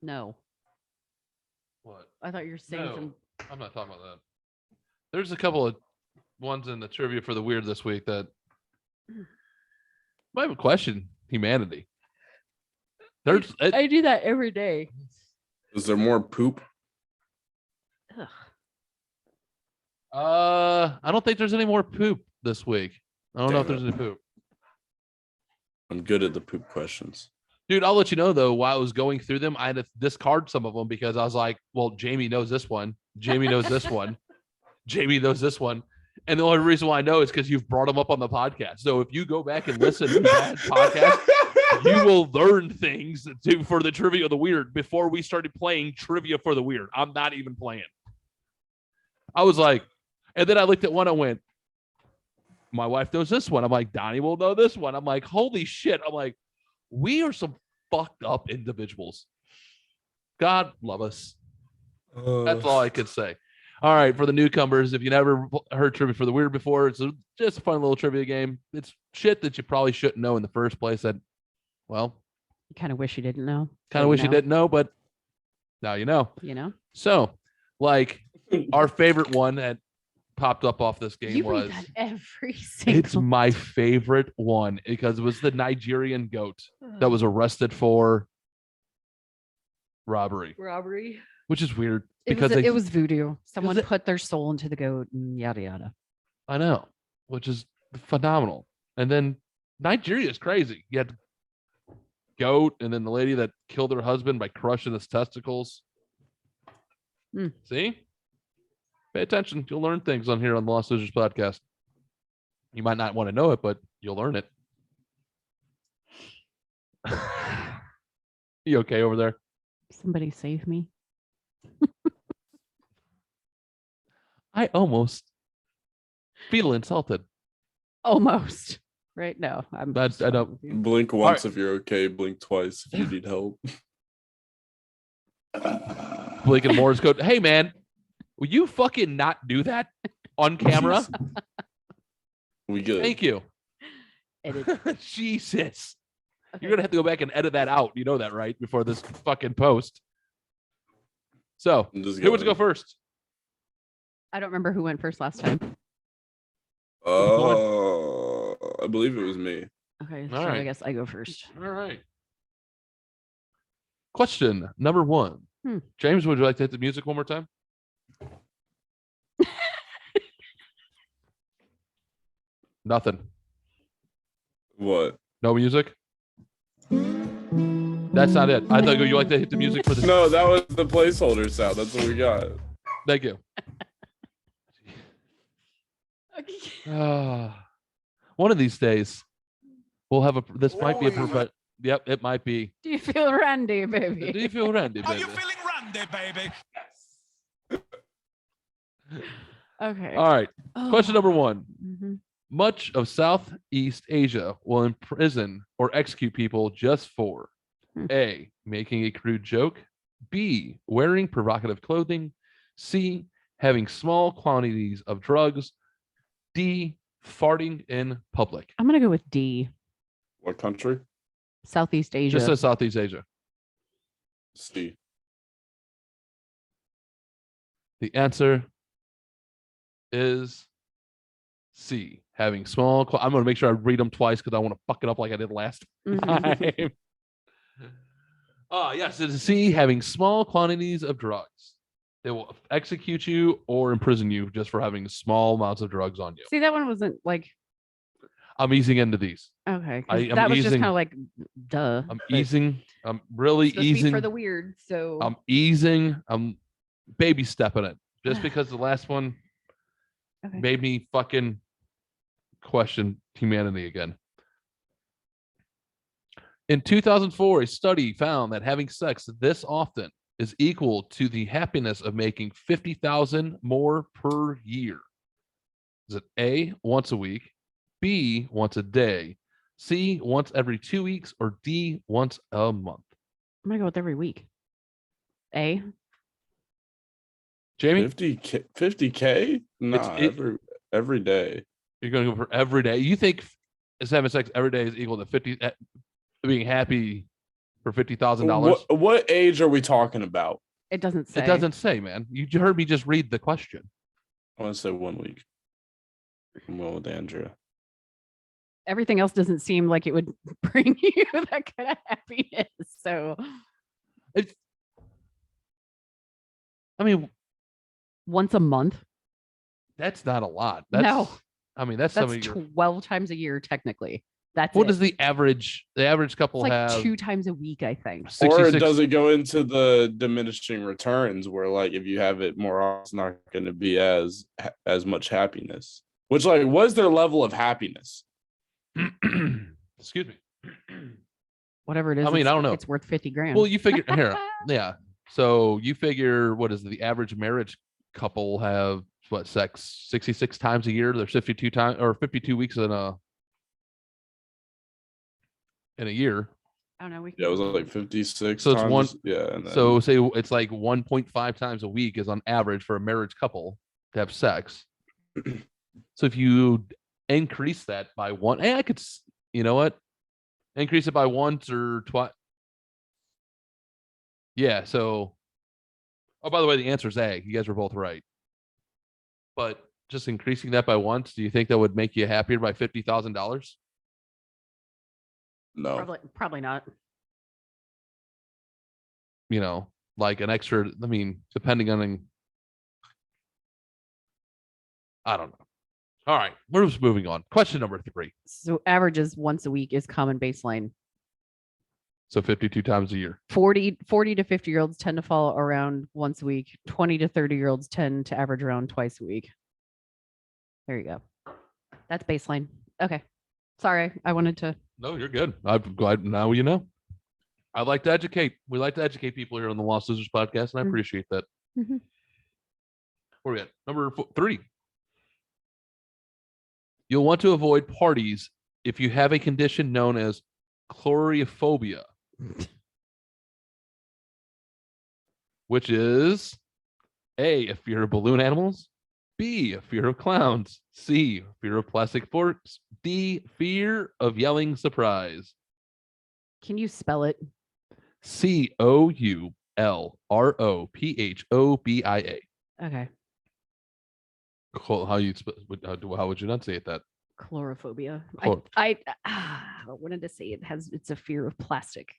No. what? I thought you were saying No, some. I'm not talking about that. There's a couple of ones in the trivia for the weird this week that might have a question humanity. I do that every day. Is there more poop? Ugh. I don't think there's any more poop this week. I don't know if Damn there's it. any poop. I'm good at the poop questions. Dude, I'll let you know though, while I was going through them, I had to discard some of them because I was like, well, Jamie knows this one. Jamie knows this one. Jamie knows this one. And the only reason why I know is because you've brought them up on the podcast. So if you go back and listen to that podcast, you will learn things for the trivia of the weird before we started playing trivia for the weird. I'm not even playing. I was like, and then I looked at one, I went, my wife knows this one. I'm like, Donnie will know this one. I'm like, holy shit. I'm like, we are some fucked up individuals. God love us. That's all I could say. All right, for the newcomers, if you never heard trivia for the weird before, it's just a fun little trivia game. It's shit that you probably shouldn't know in the first place. That, well, You kind of wish you didn't know. kind of wish you didn't know, but now you know. You know? So, like, our favorite one that popped up off this game You was read that every single. it's my favorite one because it was the Nigerian goat that was arrested for robbery, robbery. which is weird It because was, it was voodoo. Someone it- put their soul into the goat and yada yada. I know, which is phenomenal. And then Nigeria is crazy. You had goat, and then the lady that killed her husband by crushing his testicles. Hmm. See? Pay attention. You'll learn things on here on the Lost Losers podcast. You might not want to know it, but you'll learn it. You okay over there? Somebody save me. I almost feel insulted. Almost. Right? No, I'm. That's I don't. Blink once if you're okay. Blink twice if you need help. Blinking Morse code. Hey man, will you fucking not do that on camera? We good. Thank you. Edit. Jesus. Okay. You're gonna have to go back and edit that out. You know that, right? Before this fucking post. So who wants to go first? I don't remember who went first last time. I believe it was me. Okay, All so right. I guess I go first. All right. Question number 1. James, would you like to hit the music one more time? Nothing. What? No music? That's not it. I thought you like to hit the music for the. No, that was the placeholder sound. That's what we got. Thank you. Okay. One of these days, we'll have a. This might be a perfect. Yep, it might be. Do you feel randy, baby? Do you feel randy, Are baby? you feeling randy, baby? Okay. All right. Question number 1. Mm-hmm. Much of Southeast Asia will imprison or execute people just for A, making a crude joke, B, wearing provocative clothing, C, having small quantities of drugs, D, farting in public. I'm gonna go with D. What country? Southeast Asia. Just says Southeast Asia. C. The answer is C, having small. I'm going to make sure I read them twice because I want to fuck it up like I did last Mhm. time. Yes, it is C, having small quantities of drugs. They will execute you or imprison you just for having small amounts of drugs on you. See, that one wasn't like I'm easing into these. okay. 'Cause I'm that was just easing- kind of like duh. I'm but easing. I'm really it's supposed to be easing. for the weird. So I'm easing. I'm baby stepping it just because the last one okay. made me fucking question humanity again. In 2004, a study found that having sex this often is equal to the happiness of making 50,000 more per year. Is it A, once a week, B, once a day, C, once every 2 weeks, or D, once a month? I'm gonna go with every week. A. Jamie, 50K? 50K? Nah, every day. you're going to go for every day. You think is having sex every day is equal to 50, being happy for $50,000? What age are we talking about? It doesn't say. It doesn't say, man. You heard me just read the question. I want to say 1 week. I'm going with Andrea. Everything else doesn't seem like it would bring you that kind of happiness. So, I mean, once a month. that's not a lot. That's, No. I mean, that's That's some of your. 12 times a year, technically. That's What it. is the average? The average couple It's like have 2 times a week, I think. Or 66. does it go into the diminishing returns where, like, if you have it more often, it's not going to be as much happiness? Which, like, what's their level of happiness? Excuse me. Whatever it is. I mean, I don't know. It's worth 50 grand. Well, you figure here, yeah. So you figure what is the average marriage couple have what sex 66 times a year? There's 52 times or 52 weeks in a year. I don't know. We can Yeah, it was like 56 So it's times. one- Yeah. And then, So say it's like 1.5 times a week is on average for a marriage couple to have sex. So if you increase that by one, I could, you know what? Increase it by once or twice. Yeah. So, oh, by the way, the answer is A. You guys were both right. But just increasing that by once, do you think that would make you happier by $50,000? no. probably not. You know, like an extra, I mean, depending on, I don't know. All right, we're just moving on. Question number 3. So averages once a week is common baseline. So 52 times a year. 40 to 50-year-olds tend to fall around once a week. 20 to 30-year-olds tend to average around twice a week. There you go. That's baseline. Okay. Sorry, I wanted to. No, you're good. I'm glad now you know. I like to educate. We like to educate people here on the Lost Losers podcast, and I Mhm. appreciate that. Mhm. Where we at? Number 3. You'll want to avoid parties if you have a condition known as chlorophobia, which is A, a fear of balloon animals, B, a fear of clowns, C, fear of plastic forks, D, fear of yelling surprise. Can you spell it? COULROPHOBIA. Okay. How you how would you not say it that? Chlorophobia. Chlor- I wanted to say it's a fear of plastic.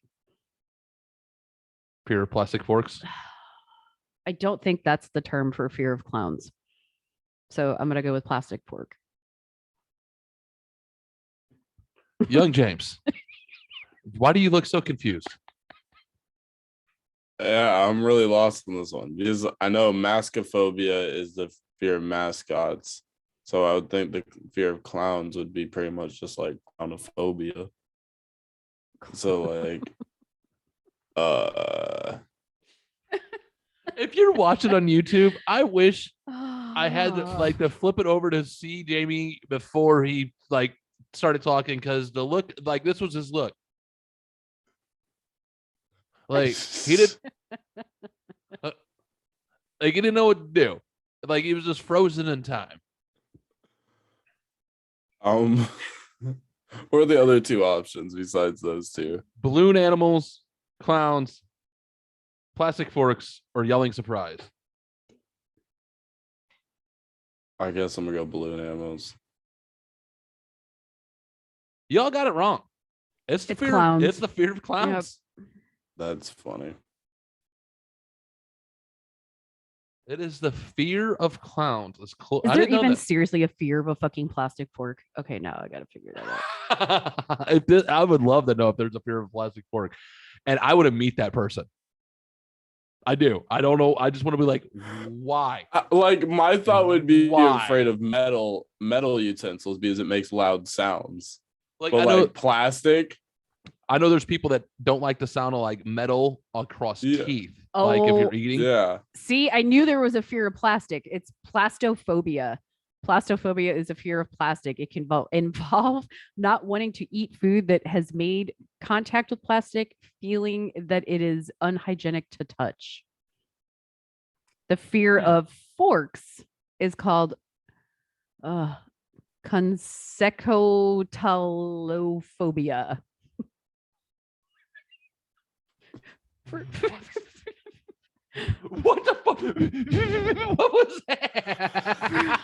Fear of plastic forks. I don't think that's the term for fear of clowns. So I'm gonna go with plastic fork. Young James, why do you look so confused? Yeah, I'm really lost on this one because I know mascophobia is the fear of mascots. So I would think the fear of clowns would be pretty much just like clownophobia. So like If you're watching on YouTube, I wish I had to flip it over to see Jamie before he like started talking, because the look, like, this was his look. Like he did, like he didn't know what to do. Like he was just frozen in time. what are the other two options besides those two? Balloon animals, clowns, plastic forks, or yelling surprise. I guess I'm gonna go balloon animals. Y'all got it wrong. It's the It's fear. clowns. It's the fear of clowns. That's funny. It is the fear of clowns. It's Is there even seriously a fear of a fucking plastic fork? Okay, now I gotta figure that out. I would love to know if there's a fear of a plastic fork, and I would meet that person. I do. I don't know. I just want to be like, why? Like my thought would be Why? afraid of metal utensils because it makes loud sounds. Like, But I know, like plastic, I know there's people that don't like the sound of like metal across Yeah. teeth. Like if Oh, you're eating. yeah. See, I knew there was a fear of plastic. It's plastophobia. Plastophobia is a fear of plastic. It can involve not wanting to eat food that has made contact with plastic, feeling that it is unhygienic to touch. The fear of forks is called consecotylophobia. What the fuck? What was that?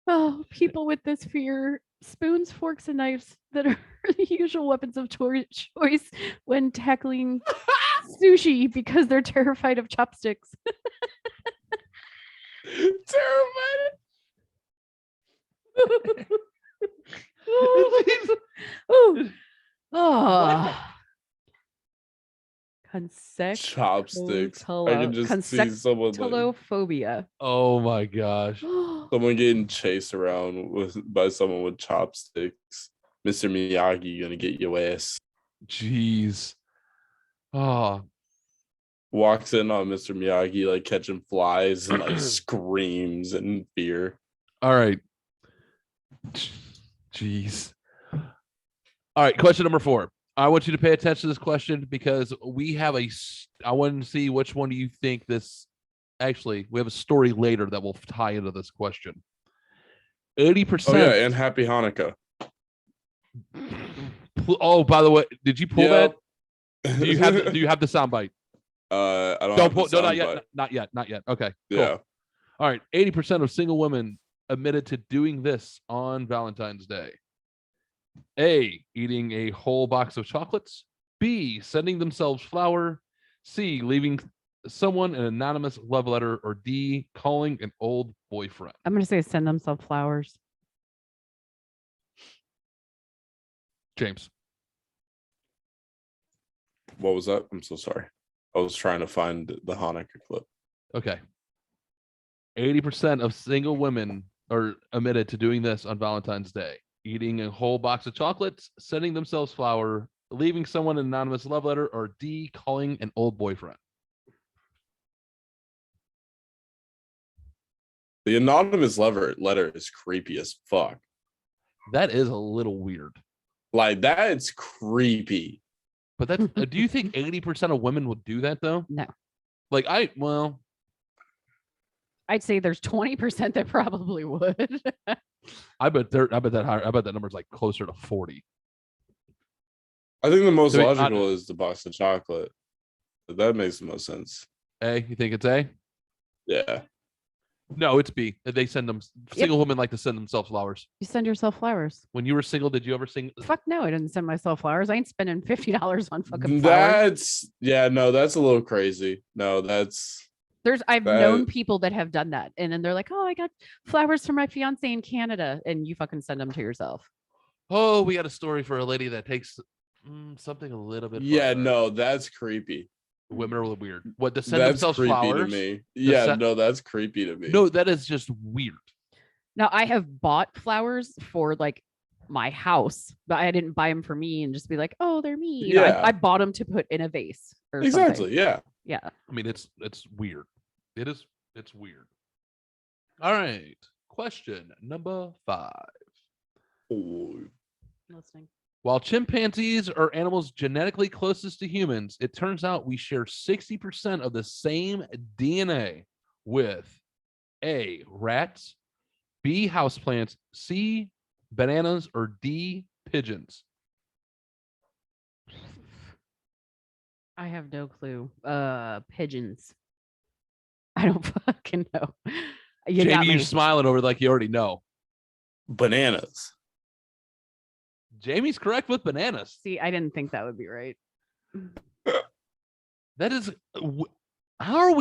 Oh, people with this fear, spoons, forks, and knives that are the usual weapons of choice when tackling sushi because they're terrified of chopsticks. Terrified. Oh, Chopsticks. I can just see someone like, Chlorophobia. Oh my gosh. someone getting chased around by someone with chopsticks. Mr. Miyagi gonna get your ass. Jeez. Oh, Walks in on Mr. Miyagi like catching flies and like screams in fear. all right. Jeez. All right, question number 4. I want you to pay attention to this question because we have I want to see which one do you think this. Actually, we have a story later that will tie into this question. 80%. Oh yeah, and Happy Hanukkah. Oh, by the way, did you pull Yep. that? Do you have the soundbite? I don't Don't have pull. the No, not soundbite. yet. Not yet. Okay. Cool. Yeah. All right. 80% of single women admitted to doing this on Valentine's Day. A, eating a whole box of chocolates. B, sending themselves flour. C, leaving someone an anonymous love letter. Or D, calling an old boyfriend. I'm going to say send themselves flowers. James. What was that? I'm so sorry. I was trying to find the Hanukkah clip. Okay. 80% of single women or admitted to doing this on Valentine's Day: eating a whole box of chocolates, sending themselves flower, leaving someone an anonymous love letter, or D, calling an old boyfriend. The anonymous letter is creepy as fuck. That is a little weird. Like, that's creepy. But that's, do you think 80% of women would do that though? No. Like I'd say there's 20% that probably would. I bet that number's like closer to 40. I think the most So, logical is the box of chocolate. That makes the most sense. A, you think it's A? Yeah. No, it's B. They send them. Single women like to send themselves flowers. You send yourself flowers. When you were single, did you ever sing? Fuck no, I didn't send myself flowers. I ain't spending $50 on fucking flowers. That's a little crazy. No, that's I've known people that have done that, and then they're like, "Oh, I got flowers for my fiance in Canada," and you fucking send them to yourself. Oh, we got a story for a lady that takes something a little bit. yeah, farther. no, that's creepy. Women are weird. What, to send That's themselves creepy flowers? to me. Yeah, no, that's creepy to me. No, that is just weird. Now, I have bought flowers for like my house, but I didn't buy them for me and just be like, "Oh, they're me." You know, Yeah. I bought them to put in a vase. Or exactly. something. Yeah. Yeah. I mean, it's weird. It's weird. All right. Question number 5. Oh, Listening. While chimpanzees are animals genetically closest to humans, it turns out we share 60% of the same DNA with A, rats, B, houseplants, C, bananas, or D, pigeons. I have no clue. Pigeons. I don't fucking know. You got Jamie, me. you're smiling over like you already know. bananas. Jamie's correct with bananas. See, I didn't think that would be right. That is, how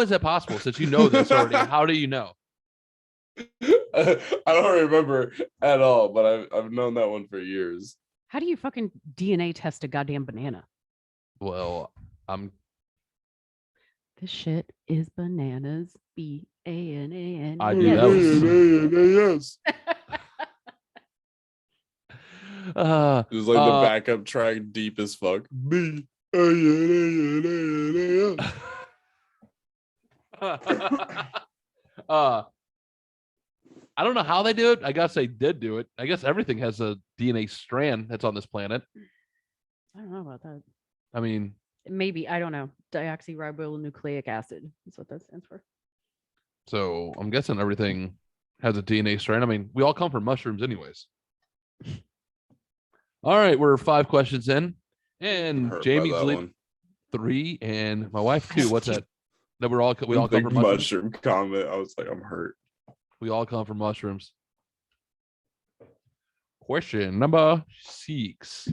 is that possible? Since you know this already, how do you know? I don't remember at all, but I've known that one for years. How do you fucking DNA test a goddamn banana? Well, This shit is bananas. BANAN. I knew that was- Yes. It was like the backup track, deep as fuck. B. I don't know how they do it. I guess they did do it. I guess everything has a DNA strand that's on this planet. I don't know about that. I mean, Maybe, I don't know. Deoxyribonucleic acid is what that stands for. so I'm guessing everything has a DNA strand. I mean, we all come from mushrooms anyways. All right, we're 5 questions in. And Hurt by Jamie's that lead one. 3 and my wife 2. What's that? That we all come Big from mushrooms. mushroom comment. I was like, I'm hurt. We all come from mushrooms. Question number 6.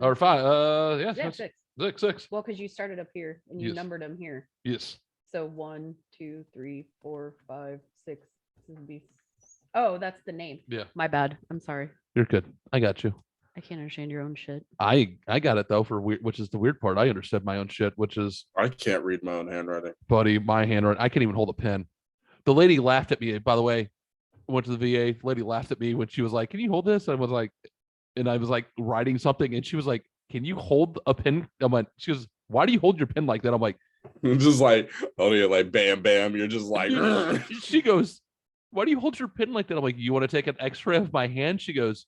Or 5. Yeah, Yeah, 6. 6. 6. Well, because you started up here and you Yes. numbered them here. Yes. So 1, 2, 3, 4, 5, 6. This would be. Oh, that's the name. Yeah. My bad. I'm sorry. You're good. I got you. I can't understand your own shit. I got it though, for weird, which is the weird part. I understood my own shit, which is, I can't read my own handwriting. buddy, my handwriting. I can't even hold a pen. The lady laughed at me. By the way, went to the VA. The lady laughed at me when she was like, "Can you hold this?" I was like writing something, and she was like, "Can you hold a pen?" I'm like, she goes, "Why do you hold your pen like that?" I'm like, I'm just like, oh yeah, like bam, bam. You're just like, she goes, "Why do you hold your pen like that?" I'm like, "You want to take an X-ray of my hand?" She goes,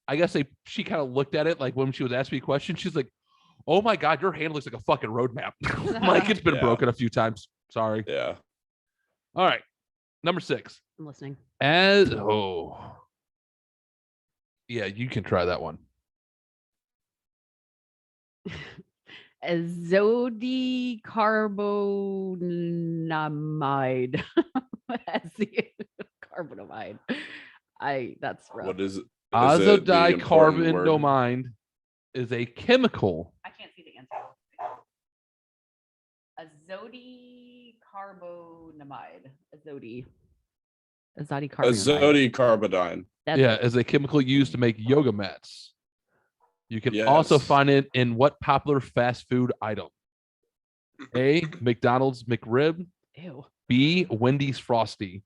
I guess she kind of looked at it like when she was asking me a question. She's like, "Oh my God, your hand looks like a fucking roadmap." Like it's been Yeah. broken a few times. Sorry. yeah. All right. Number 6. I'm listening. Yeah, you can try that one. Azodicarbonamide. Carbonamide. That's rough. What is it? Is it the important word? Azodicarbonamide is a chemical. I can't see the answer. Azodicarbonamide. Azodicarbonamide. Azodicarbonine. Yeah, is a chemical used to make yoga mats. You can Yes. also find it in what popular fast food item? A, McDonald's McRib. Ew. B, Wendy's Frosty.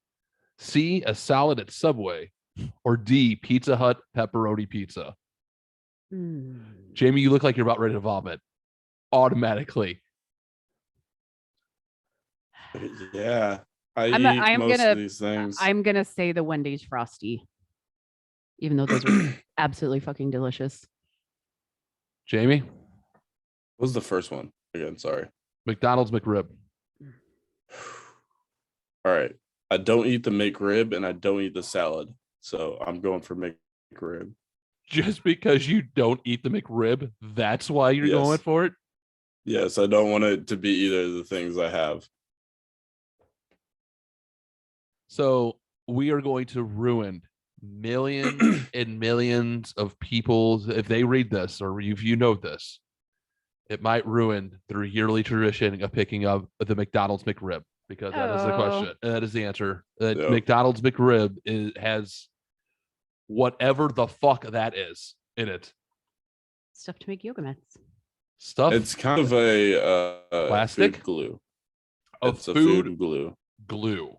C, a salad at Subway, or D, Pizza Hut pepperoni pizza? Jamie, you look like you're about ready to vomit automatically. Yeah, I I'm eat most gonna- of these things. I'm gonna say the Wendy's Frosty, even though those are absolutely fucking delicious. Jamie, What was the first one again? Sorry. McDonald's McRib. All right. I don't eat the McRib and I don't eat the salad, so I'm going for McRib. Just because you don't eat the McRib, that's why you're Yes. going for it? Yes, I don't want it to be either of the things I have. So we are going to ruin millions and millions of people's, if they read this or if you know this, it might ruin their yearly tradition of picking up the McDonald's McRib, because that is the question. That is the answer. Yep. McDonald's McRib has whatever the fuck that is in it. Stuff to make yoga mats. Stuff It's kind of a Plastic? food glue. of It's a food food glue. glue.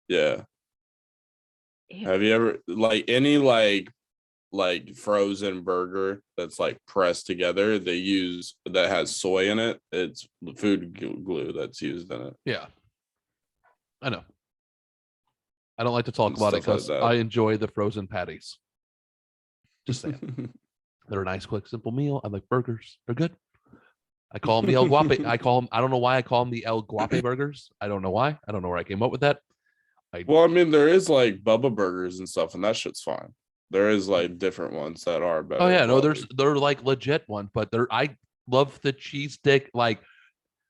Yeah. Ew. Have you ever any frozen burger that's like pressed together? They use that has soy in it. It's the food glue that's used in it. Yeah. I know. I don't like to talk And about it stuff like because that. I enjoy the frozen patties. Just saying. They're a nice, quick, simple meal. I like burgers. They're good. I call them the El Guape. I don't know why I call them the El Guape burgers. I don't know why. I don't know where I came up with that. Well, I mean, there is like Bubba burgers and stuff, and that shit's fine. There is like different ones that are better. Oh yeah, no, quality. they're like legit one, but I love the cheese stick, like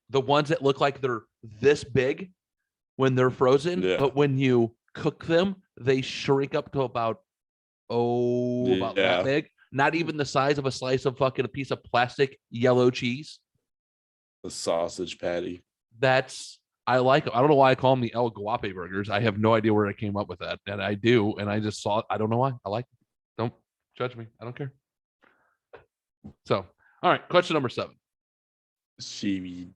the ones that look like they're this big when they're frozen, Yeah. but when you cook them, they shrink up to about Yeah. that big. Not even the size of a slice of fucking a piece of plastic yellow cheese. The sausage patty. I like them. I don't know why I call them the El Guape burgers. I have no idea where I came up with that. And I do. And I just saw it. I don't know why. I like them. Don't judge me. I don't care. So, all right. Question number 7. Seaweed.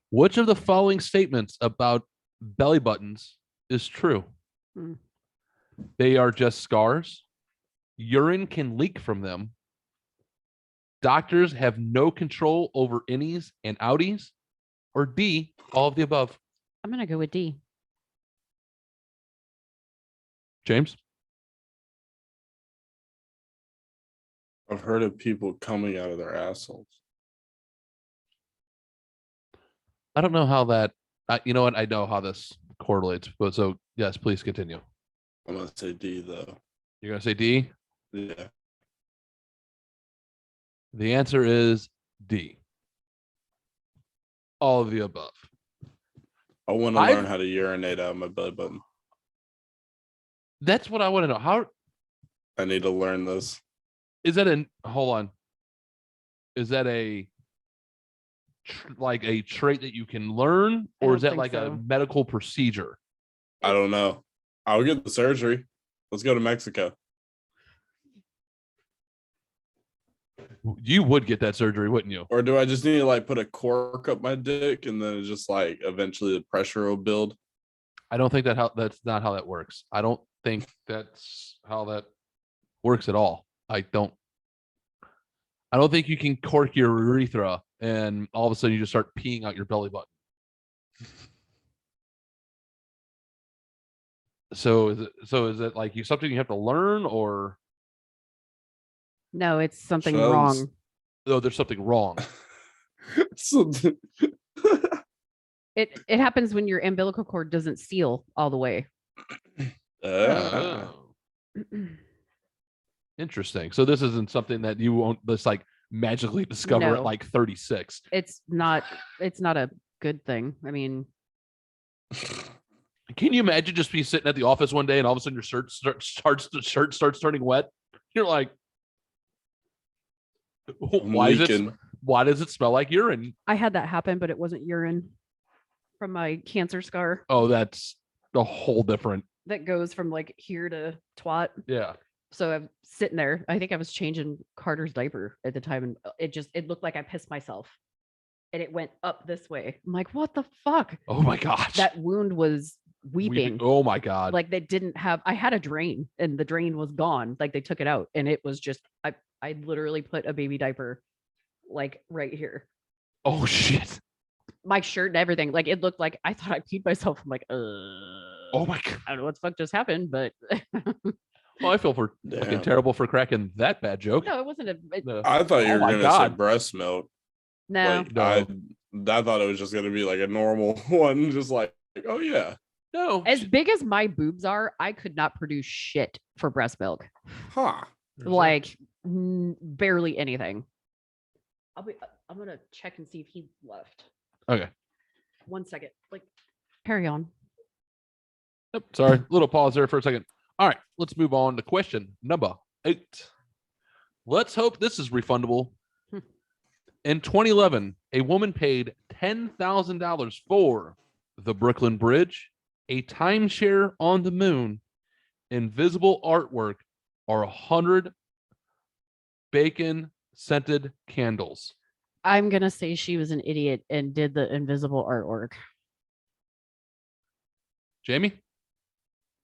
Which of the following statements about belly buttons is true? Hmm. They are just scars. Urine can leak from them. Doctors have no control over innies and outies. Or D, all of the above. I'm gonna go with D. James? I've heard of people coming out of their assholes. I don't know how that, you know what? I know how this correlates. But so, yes, please continue. I'm gonna say D though. You're going to say D? Yeah. The answer is D. All of the above. I want to I've- learn how to urinate out of my belly button. That's what I want to know. How I need to learn this. is that hold on. Is that a trait that you can learn, I or don't is that think like a so. medical procedure? I don't know. I'll get the surgery. Let's go to Mexico. You would get that surgery, wouldn't you? Or do I just need to like put a cork up my dick and then it's just like eventually the pressure will build? I don't think that's not how that works. I don't think that's how that works at all. I don't think you can cork your urethra and all of a sudden you just start peeing out your belly button. So is it like something you have to learn, or No, it's something Sounds- wrong. no, there's something wrong? So, It happens when your umbilical cord doesn't seal all the way. Oh. Interesting. So this isn't something that you won't just like magically discover at No. like 36. It's not a good thing. I mean, Can you imagine just be sitting at the office one day and all of a sudden your shirt starts turning wet? You're like, why does it smell like urine? I had that happen, but it wasn't urine from my cancer scar Oh, that's a whole different. that goes from like here to twat. Yeah. So I'm sitting there. I think I was changing Carter's diaper at the time, and it looked like I pissed myself, and it went up this way. I'm like, what the fuck? Oh my gosh. That wound was weeping. Oh my god. Like they didn't have, I had a drain and the drain was gone. Like they took it out and it was just, I literally put a baby diaper like right here. Oh shit. My shirt and everything. Like it looked like I thought I peed myself. I'm like, Oh my god. I don't know what the fuck just happened, but Well, I feel fucking Damn. terrible for cracking that bad joke. no, it wasn't No. I thought you Oh were my gonna God. say breast milk. no. Like, No. I thought it was just gonna be like a normal one, just like oh yeah, No. As big as my boobs are, I could not produce shit for breast milk. huh? Like barely anything. I'm gonna check and see if he left. Okay. 1 second. Like carry on. Yep, sorry. Little pause there for a second. All right, let's move on to question number 8. Let's hope this is refundable. In 2011, a woman paid $10,000 for the Brooklyn Bridge, a timeshare on the moon, invisible artwork, or 100 bacon scented candles. I'm gonna say she was an idiot and did the invisible artwork. Jamie,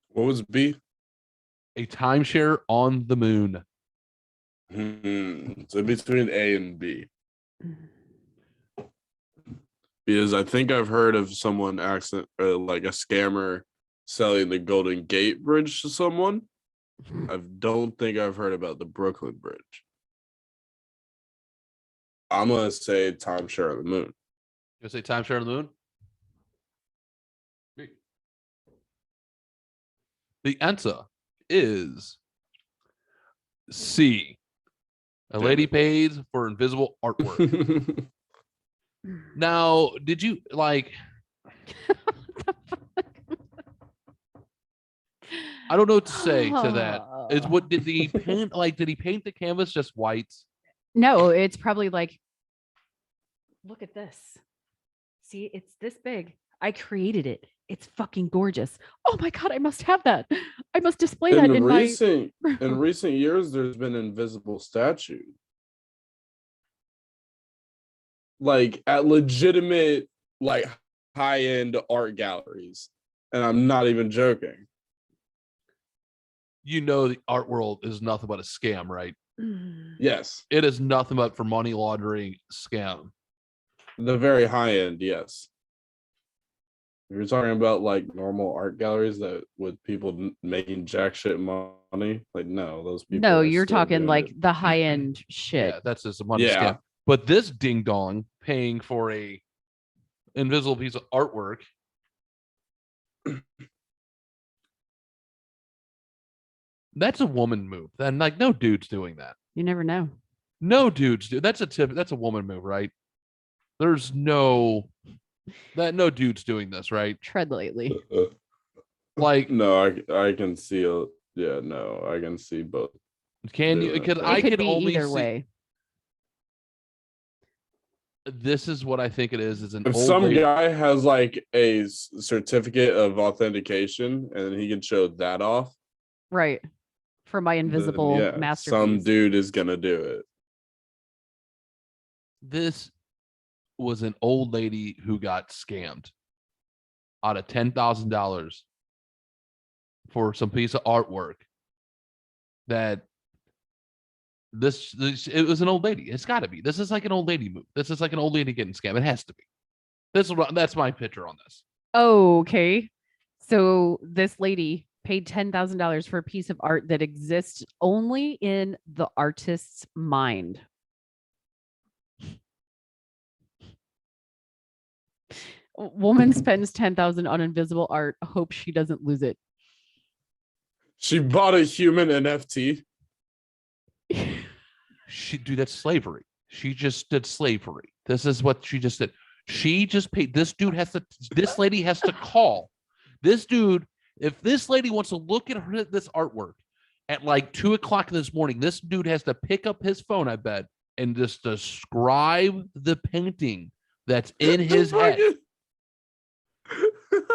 What was B? a timeshare on the moon. So between A and B, because I think I've heard of someone like a scammer selling the Golden Gate Bridge to someone. I don't think I've heard about the Brooklyn Bridge. I'm gonna say timeshare on the moon. You say timeshare on the moon? The answer is C. A lady pays for invisible artwork. Now, did you like? I don't know what to say to that. Is what did he paint? Like, did he paint the canvas just white? No, it's probably like, look at this. See, it's this big. I created it. It's fucking gorgeous. Oh my god, I must have that. I must display that in recent in recent years, there's been invisible statue. Like at legitimate, like high-end art galleries. And I'm not even joking. You know, the art world is nothing but a scam, right? Yes. It is nothing but for money laundering scam. The very high end, yes. You're talking about like normal art galleries that with people making jack shit money. Like, no, those people. No, are you're still talking doing like it. the high end shit. Yeah, that's just a money Yeah. scam. But this ding dong paying for a invisible piece of artwork. That's a woman move. Then like no dude's doing that. You never know. No dudes do. That's a woman move, right? There's no dude's doing this, right? Tread lightly. Like No, I can see I can see both. can you? Doing Because that. I It could can be only either see, way. This is what I think it is. Is an If old some lady. guy has like a certificate of authentication and he can show that off, Right. For my then invisible yeah, masterpiece. some dude is gonna do it. This was an old lady who got scammed out of $10,000 for some piece of artwork. That this it was an old lady. It's got to be. This is like an old lady move. This is like an old lady getting scammed. It has to be. That's my picture on this. Okay. So this lady paid $10,000 for a piece of art that exists only in the artist's mind. Woman spends $10,000 on invisible art, hopes she doesn't lose it. She bought a human NFT. That's slavery. She just did slavery. This is what she just did. She just paid. This lady has to call. This dude, if this lady wants to look at this artwork at like 2:00 this morning, this dude has to pick up his phone, I bet, and just describe the painting that's in his head.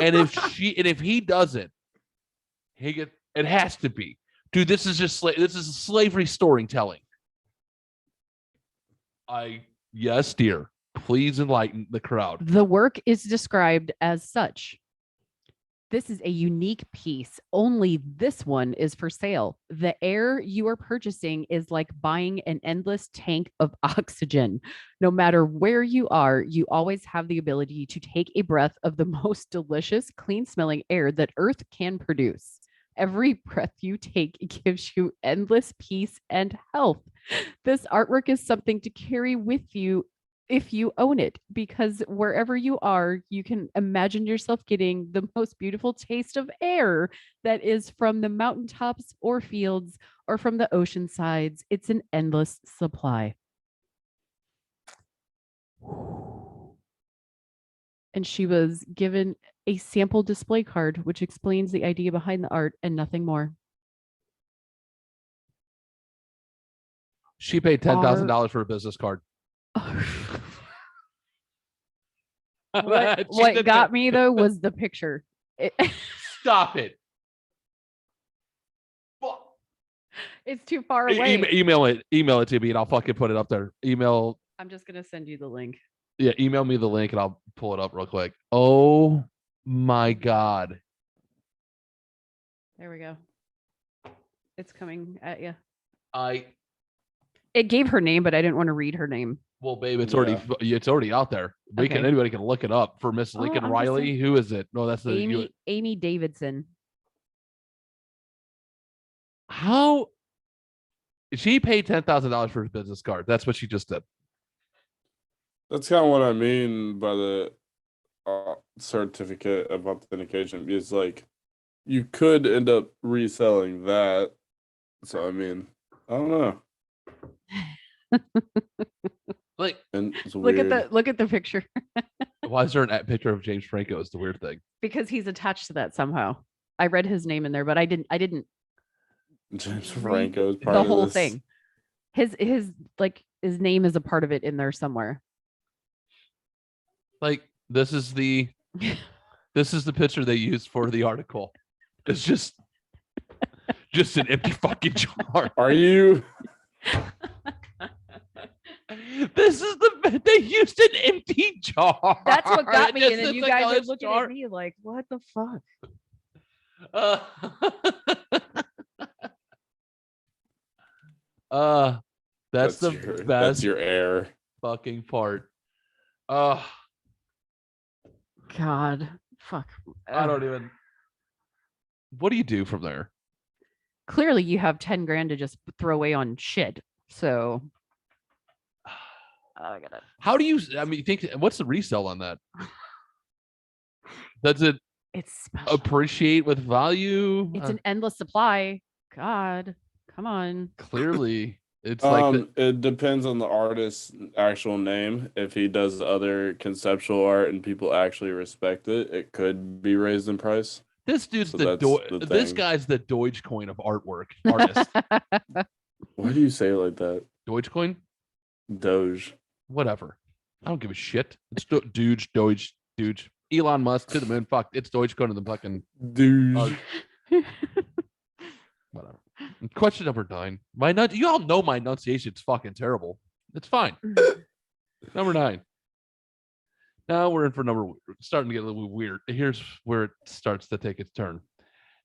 And if he doesn't, it has to be. Dude, this is just this is slavery storytelling. Yes, dear. Please enlighten the crowd. The work is described as such. This is a unique piece. Only this one is for sale. The air you are purchasing is like buying an endless tank of oxygen. No matter where you are, you always have the ability to take a breath of the most delicious, clean smelling air that Earth can produce. Every breath you take gives you endless peace and health. This artwork is something to carry with you if you own it, because wherever you are, you can imagine yourself getting the most beautiful taste of air that is from the mountaintops or fields or from the ocean sides. It's an endless supply. And she was given a sample display card, which explains the idea behind the art and nothing more. She paid $10,000 for a business card. What got me though was the picture. Stop it. It's too far away. Email it to me and I'll fucking put it up there. I'm just gonna send you the link. Yeah, email me the link and I'll pull it up real quick. Oh my God. There we go. It's coming at you. I It gave her name, but I didn't want to read her name. Well, babe, it's already out there. Okay. Anybody can look it up for Miss Lincoln I'm just Riley. saying- Who is it? No, that's the Amy Davidson. How she paid $10,000 for his business card. That's what she just did. That's kind of what I mean by the certificate of authentication. Because like, you could end up reselling that. So I mean, I don't know. Like, And it's Look weird. at the picture. why is there a picture of James Franco? Is the weird thing. Because he's attached to that somehow. I read his name in there, but I didn't James read Franco is part the of whole this. thing. His name is a part of it in there somewhere. Like, this is the picture they used for the article. It's just an empty fucking jar. Are you? They used an empty jar. That's what got me. Just And then this you guys are glass looking jar. at me like, what the fuck? That's the That's best your air. fucking part. God. Fuck. I don't even. What do you do from there? Clearly you have 10 grand to just throw away on shit. So I got it. How do you? I mean, what's the resell on that? Does it It's special. appreciate with value? It's an endless supply. God, come on. Clearly, it's like It depends on the artist's actual name. If he does other conceptual art and people actually respect it, it could be raised in price. this dude's So the that's the this thing. guy's the Dogecoin of artwork artist. Why do you say it like that? Dogecoin, Doge. whatever. I don't give a shit. It's Doge. Elon Musk to the moon. Fuck, it's Dogecoin to the fucking Doge. whatever. Question number 9. You all know my enunciation's fucking terrible. It's fine. Number 9. Now we're in for starting to get a little weird. Here's where it starts to take its turn.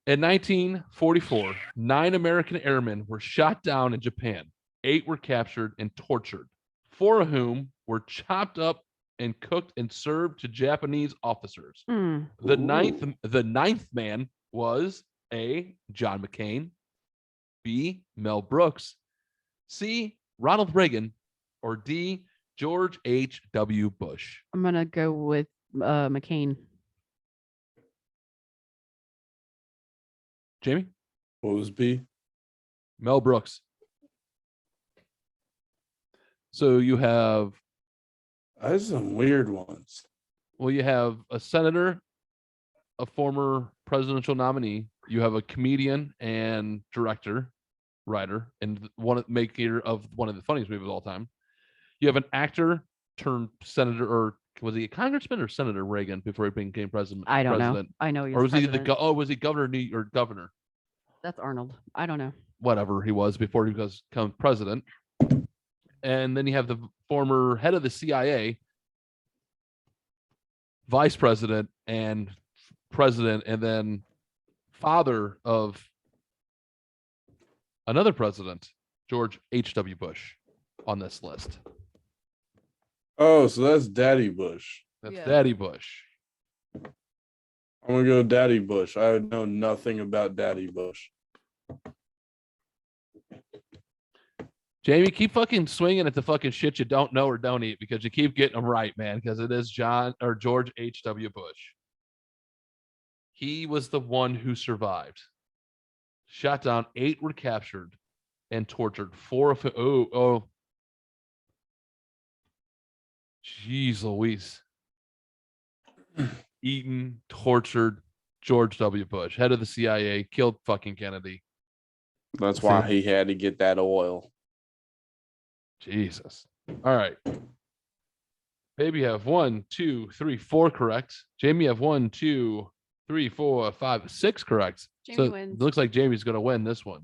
In 1944, 9 American airmen were shot down in Japan. 8 were captured and tortured, 4 of whom were chopped up and cooked and served to Japanese officers. Mm. The ninth man was A. John McCain, B. Mel Brooks, C. Ronald Reagan, or D. George H.W. Bush. I'm gonna go with McCain. Jamie? What was B? Mel Brooks. So you have, That's some weird ones. you have a senator, a former presidential nominee. You have a comedian and director, writer, and maker of one of the funniest movies of all time. You have an actor turned senator, or was he a congressman or Senator Reagan before he became president? I don't know. I know he was Or was president. was he governor or governor? That's Arnold. I don't know. Whatever he was before he became president. And then you have the former head of the CIA, vice president, and president and then father of another president, George H.W. Bush, on this list. Oh, so that's Daddy Bush. That's Yeah. Daddy Bush. I'm gonna go Daddy Bush. I know nothing about Daddy Bush. Jamie, keep fucking swinging at the fucking shit you don't know or don't eat because you keep getting them right, man. Because it is George H.W. Bush. He was the one who survived. Shot down, 8 were captured and tortured. 4 of jeez Louise. Eaten, tortured George W. Bush, head of the CIA, killed fucking Kennedy. That's why he had to get that oil. Jesus. All right. Baby, you have 1, 2, 3, 4 correct. Jamie, you have 1, 2, 3, 4, 5, 6 correct. Jamie so wins. It looks like Jamie's going to win this one.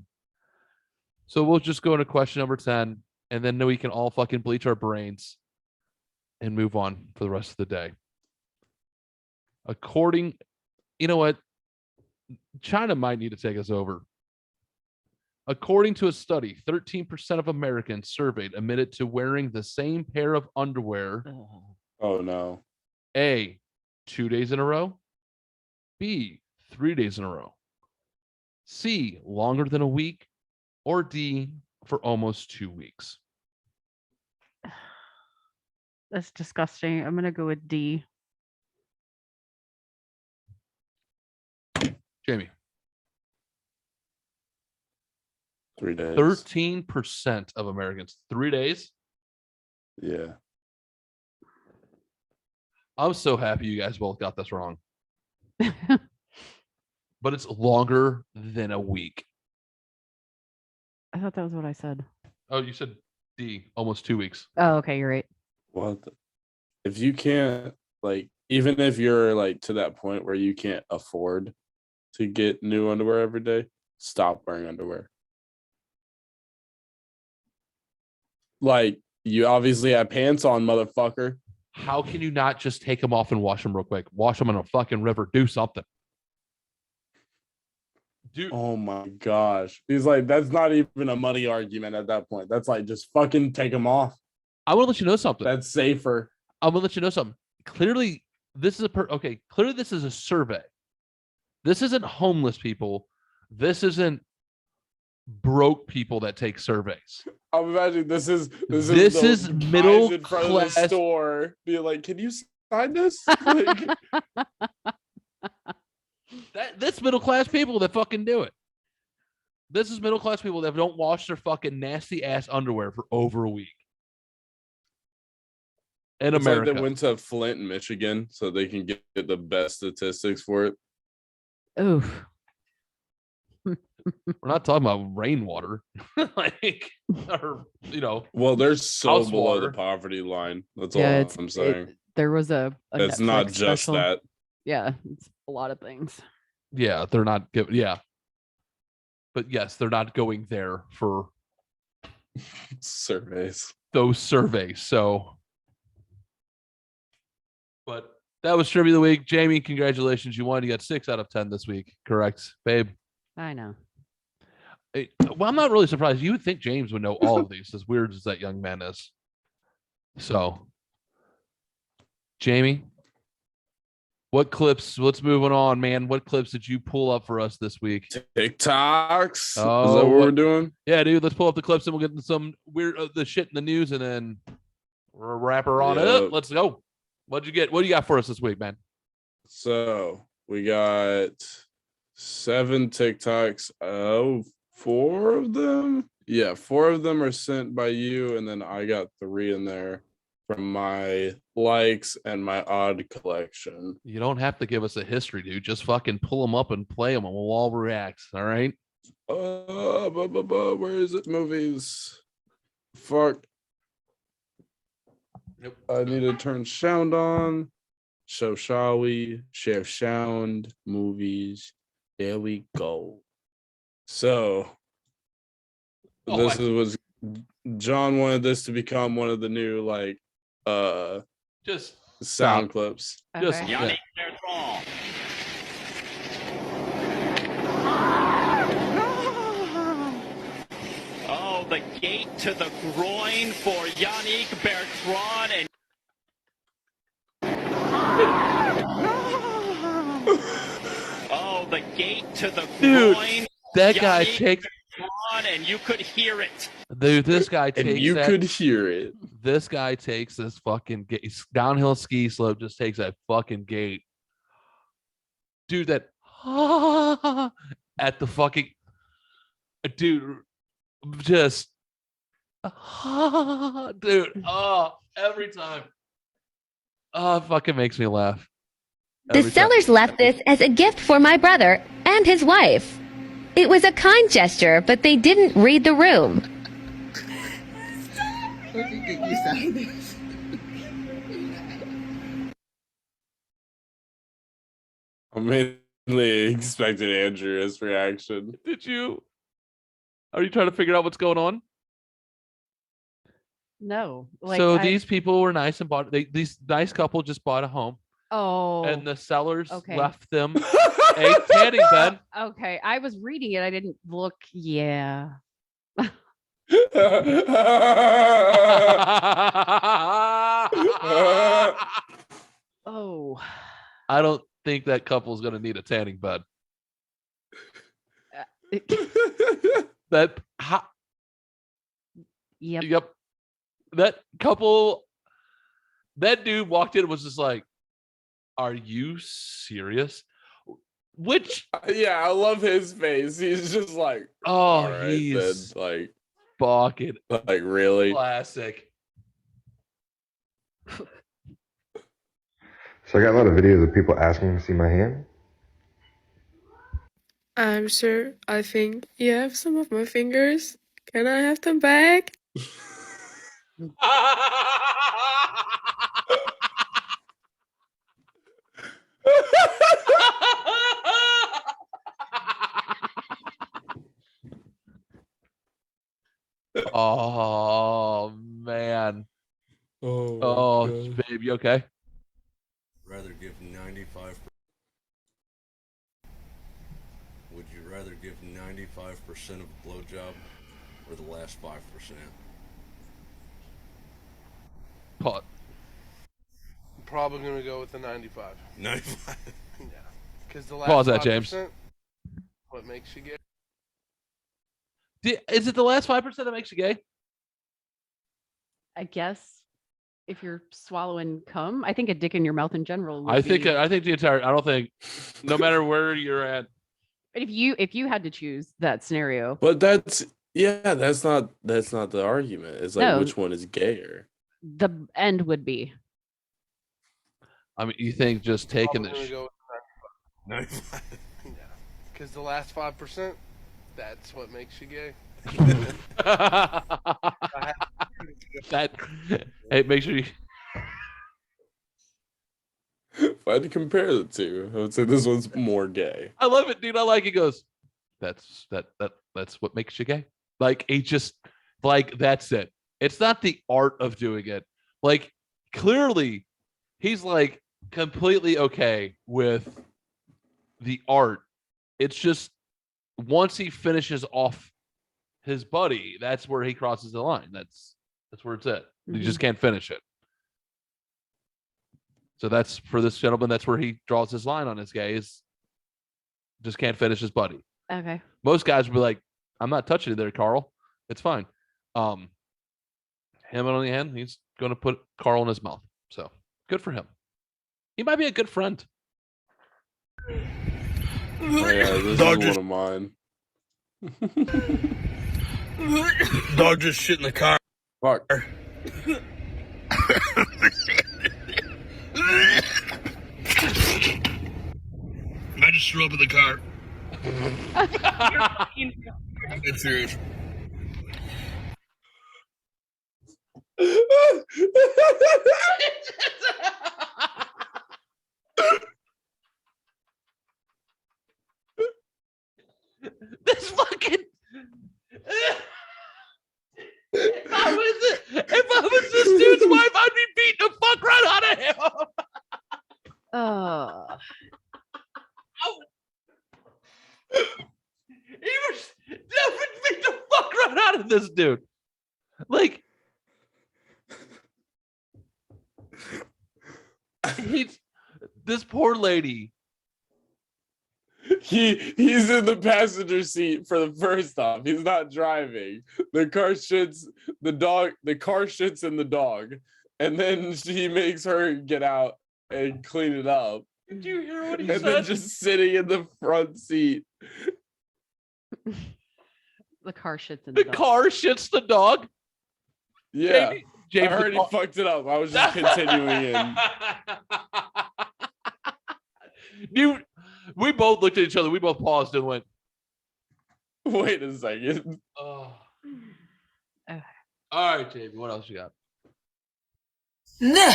So we'll just go into question number 10, and then we can all fucking bleach our brains and move on for the rest of the day. You know what? China might need to take us over. According to a study, 13% of Americans surveyed admitted to wearing the same pair of underwear. Oh no. A, 2 days in a row. B, 3 days in a row. C, longer than a week. Or D, for almost 2 weeks. That's disgusting. I'm gonna go with D. Jamie. 3 days. 13% of Americans. 3 days? Yeah. I'm so happy you guys both got this wrong. But it's longer than a week. I thought that was what I said. Oh, you said D, almost 2 weeks. Oh, okay, you're right. What? If you can't, like, even if you're like to that point where you can't afford to get new underwear every day, stop wearing underwear. Like, you obviously have pants on, motherfucker. How can you not just take them off and wash them real quick? Wash them in a fucking river. Do something. Dude. Oh my gosh. He's like, that's not even a money argument at that point. That's like, just fucking take them off. I want to let you know something. That's safer. I'm gonna let you know something. Clearly, this is clearly this is a survey. This isn't homeless people. This isn't broke people that take surveys. I'm imagining this is This those is guys middle in front of the class- store being like, can you sign this? Like, This middle class people that fucking do it. This is middle class people that don't wash their fucking nasty ass underwear for over a week. In it's America. like they went to Flint, Michigan, so they can get the best statistics for it. Oof. We're not talking about rainwater. Like, or, Well, they're so House below water. the poverty line. That's Yeah, all I'm saying. There was a It's Netflix not just special. that. Yeah, it's a lot of things. yeah, they're not giving, yeah. But yes, they're not going there for Surveys. those surveys. So, but that was Trivia of the Week. Jamie, congratulations. You won. You got 6 out of 10 this week. Correct, babe? I know. Well, I'm not really surprised. You would think James would know all of these, as weird as that young man is. So, Jamie, what clips? Let's move on, man. What clips did you pull up for us this week? TikToks. Oh, Is that what what- we're doing? Yeah, dude. Let's pull up the clips and we'll get into some weird the shit in the news, and then we'll wrap her on it Yep. up. Let's go. What'd you get? What do you got for us this week, man? So we got 7 TikToks. Oh, 4 of them. Yeah, 4 of them are sent by you, and then I got 3 in there from my likes and my odd collection. You don't have to give us a history, dude. Just fucking pull them up and play them, and we'll all react. All right. Where is it? Movies. Fuck. Yep. I need to turn sound on. So shall we share sound movies? There we go. So this was John wanted this to become one of the new Just sound clips. Just Okay. yeah. to the groin for Yannick Bertrand and oh, the gate to the Dude, groin. that guy Yannick takes, Bertrand, and you could hear it. dude, this guy And takes you that, could hear it. this guy takes this fucking downhill ski slope, just takes that fucking gate. Dude, that at the fucking, dude, just dude, every time. Oh, it fucking makes me laugh. The Every time. sellers left this as a gift for my brother and his wife. It was a kind gesture, but they didn't read the room. I mainly expected Andrew's reaction. Did you? Are you trying to figure out what's going on? No. So these people were nice and bought. These nice couple just bought a home, Oh. and the sellers Okay. left them a tanning bed. Okay. I was reading it. I didn't look. Yeah. Oh. I don't think that couple's gonna need a tanning bed. That Yep. Yep. That couple, that dude walked in and was just like, "Are you serious?" Which, Yeah, I love his face. He's just like, oh, all right, he's then, fucking like really? classic. So I got a lot of videos of people asking to see my hand. Sir, I think you have some of my fingers. Can I have them back? Oh man. Oh, babe, you okay? Rather give 95. Would you rather give 95% of a blowjob or the last 5%? Pause. Probably gonna go with the 95. 95. Yeah, because the last Pause that, James. 5%, what makes you gay? Is it the last 5% that makes you gay? I guess if you're swallowing cum, I think a dick in your mouth in general. I think the entire. I don't think, no matter where you're at. But if you had to choose that scenario, But that's not the argument. It's like No. which one is gayer? the end would be I mean, you think just taking Probably this? gonna go with 95. yeah, because the last 5%, that's what makes you gay. That, hey, make sure you. If I had to compare the two, I would say this one's more gay. I love it, dude. I like it. Goes. That's what makes you gay. Like he just like that's it. It's not the art of doing it. Like clearly, he's like completely okay with the art. It's just once he finishes off his buddy, that's where he crosses the line. That's where it's at. You just can't finish it. So that's for this gentleman. That's where he draws his line on his gays. Just can't finish his buddy. okay. Most guys would be like, "I'm not touching you there, Carl. It's fine." Him on the end, he's going to put Carl in his mouth. So good for him. He might be a good friend. Oh, yeah, this is one of mine. Dog just shit in the car. Fuck. I just threw up in the car. It's serious. This fucking. If I was this dude's wife, I'd be beating the fuck right out of him. He was definitely beat the fuck right out of this dude. Like, he's this poor lady. He's in the passenger seat for the first stop. He's not driving. The car shits the dog. The car shits in the dog, and then she makes her get out and clean it up. Did you hear what he And said? then just sitting in the front seat. The car shits in The the dog. car shits the dog. Yeah, James, I heard he fucked it up. I was just continuing in. We both looked at each other. We both paused and went, Wait a second. oh. Okay. All right, Jamie, what else you got? Nah.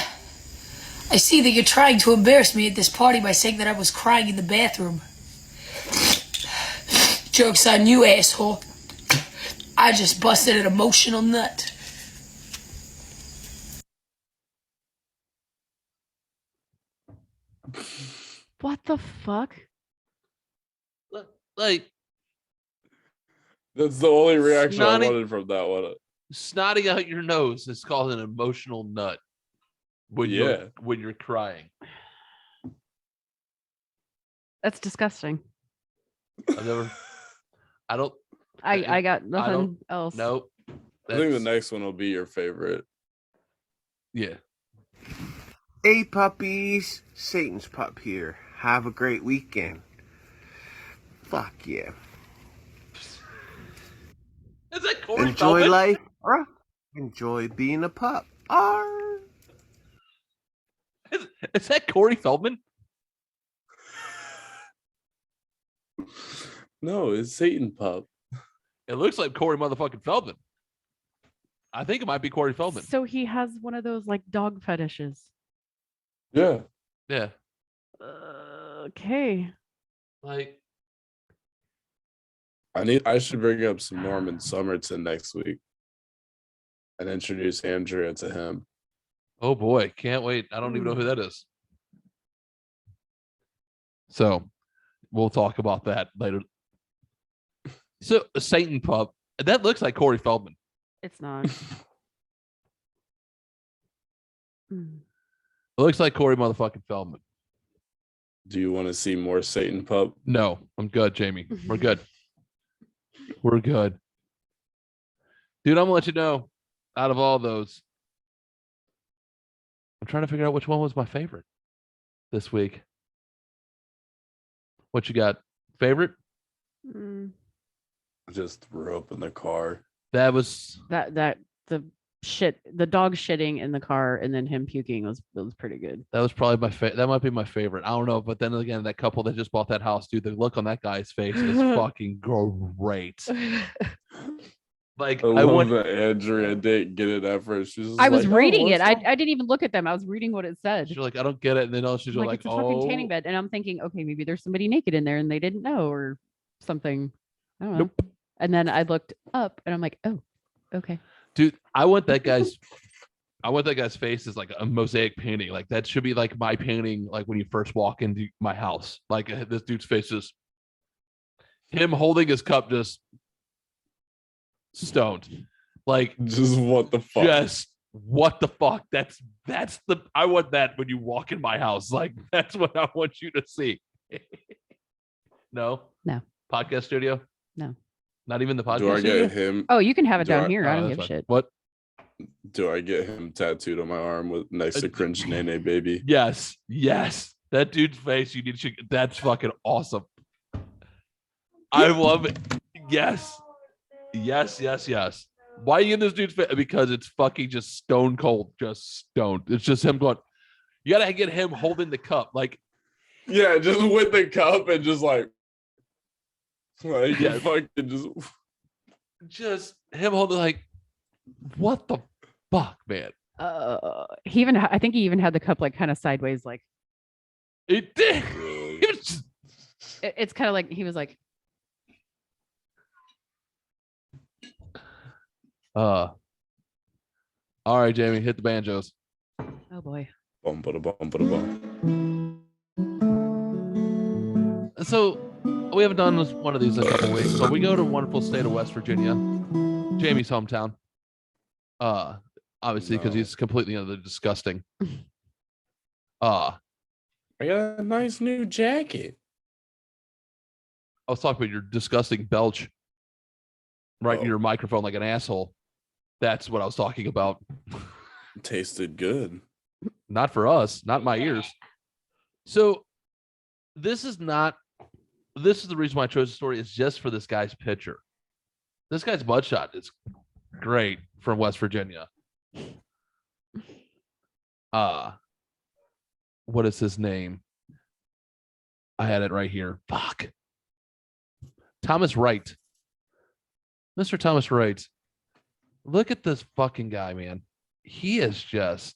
I see that you're trying to embarrass me at this party by saying that I was crying in the bathroom. Joke's on you, asshole. I just busted an emotional nut. What the fuck? Like, That's the only reaction Snotty- I wanted from that one. snotting out your nose is called an emotional nut when you're crying. That's disgusting. I I got nothing else. Nope. I think the next one will be your favorite. Yeah. Hey puppies, Satan's pup here. Have a great weekend. Fuck yeah. Is that Corey Enjoy Feldman? life, bruh. Enjoy being a pup. Arr. Is that Corey Feldman? No, it's Satan Pup. It looks like Corey motherfucking Feldman. I think it might be Corey Feldman. So he has one of those like dog fetishes. Yeah. Yeah. Okay. Like, I should bring up some Norman Somerton next week and introduce Andrea to him. oh boy, can't wait. I don't even know who that is. So we'll talk about that later. So Satan Pup, that looks like Corey Feldman. It's not. It looks like Corey motherfucking Feldman. Do you want to see more Satan Pup? No, I'm good, Jamie. We're good. We're good. Dude, I'm gonna let you know, out of all those, I'm trying to figure out which one was my favorite this week. What you got? Favorite? Just threw up in the car. That was the dog shitting in the car and then him puking was pretty good. That was probably my favorite. That might be my favorite. I don't know, but then again, that couple that just bought that house, dude, the look on that guy's face is fucking great. Like, I love that Andrea didn't get it at first. She was I was like, reading it. what's I didn't even look at them. I was reading what it said. she's like, I don't get it, and then she's I'm like, it's a fucking tanning bed, and I'm thinking, okay, maybe there's somebody naked in there and they didn't know or something. I don't know. Nope. And then I looked up and I'm like, oh, okay. Dude, I want that guy's face is like a mosaic painting. Like that should be like my painting, like when you first walk into my house. Like this dude's face is him holding his cup, just stoned. Like, just what the fuck? Just what the fuck? That's the I want that when you walk in my house. Like that's what I want you to see. No. Podcast studio? No. Not even the podcast Do I studio? get him? Oh, you can have it Do down I- here. I Oh, don't that's give a fine. shit. What? Do I get him tattooed on my arm with next to cringe nene baby? Yes. That dude's face, you need to. That's fucking awesome. I love it. Yes. Why are you in this dude's face? Because it's fucking just stone cold, just stoned. It's just him going. You gotta get him holding the cup, like. Yeah, just with the cup and just like Yeah. fucking just him holding like, what the fuck, man? I think he even had the cup like kind of sideways, like it did. It's kind of like he was like, all right, Jamie, hit the banjos. oh boy. Bum, bada, bum, bada, bum. So we haven't done one of these in a couple weeks, but we go to wonderful state of West Virginia, Jamie's hometown. Obviously because No. he's completely under disgusting. I got a nice new jacket. I was talking about your disgusting belch right in Oh. your microphone like an asshole. That's what I was talking about. Tasted good. Not for us, not my ears. So this is the reason why I chose the story is just for this guy's picture. This guy's buttshot is great from West Virginia. What is his name? I had it right here. Fuck. Thomas Wright. Mr. Thomas Wright. Look at this fucking guy, man. He is just.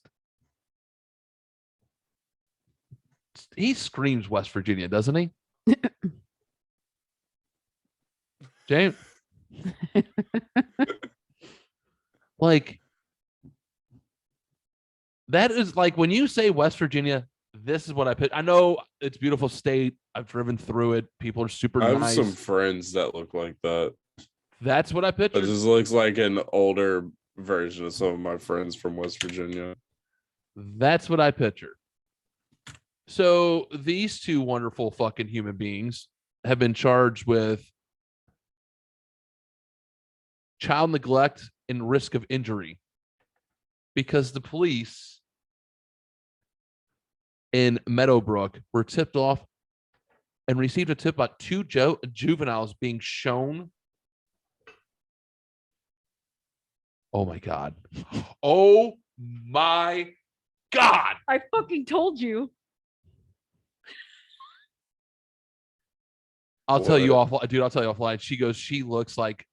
He screams West Virginia, doesn't he? James. Like, that is like when you say West Virginia, this is what I picture. I know it's a beautiful state. I've driven through it. People are super I have nice. some friends that look like that. That's what I picture. It just looks like an older version of some of my friends from West Virginia. That's what I picture. So these two wonderful fucking human beings have been charged with child neglect and risk of injury because the police in Meadowbrook were tipped off and received a tip about two juveniles being shown. Oh my God. Oh my God. I fucking told you. I'll tell you offline, dude. I'll tell you offline. She looks like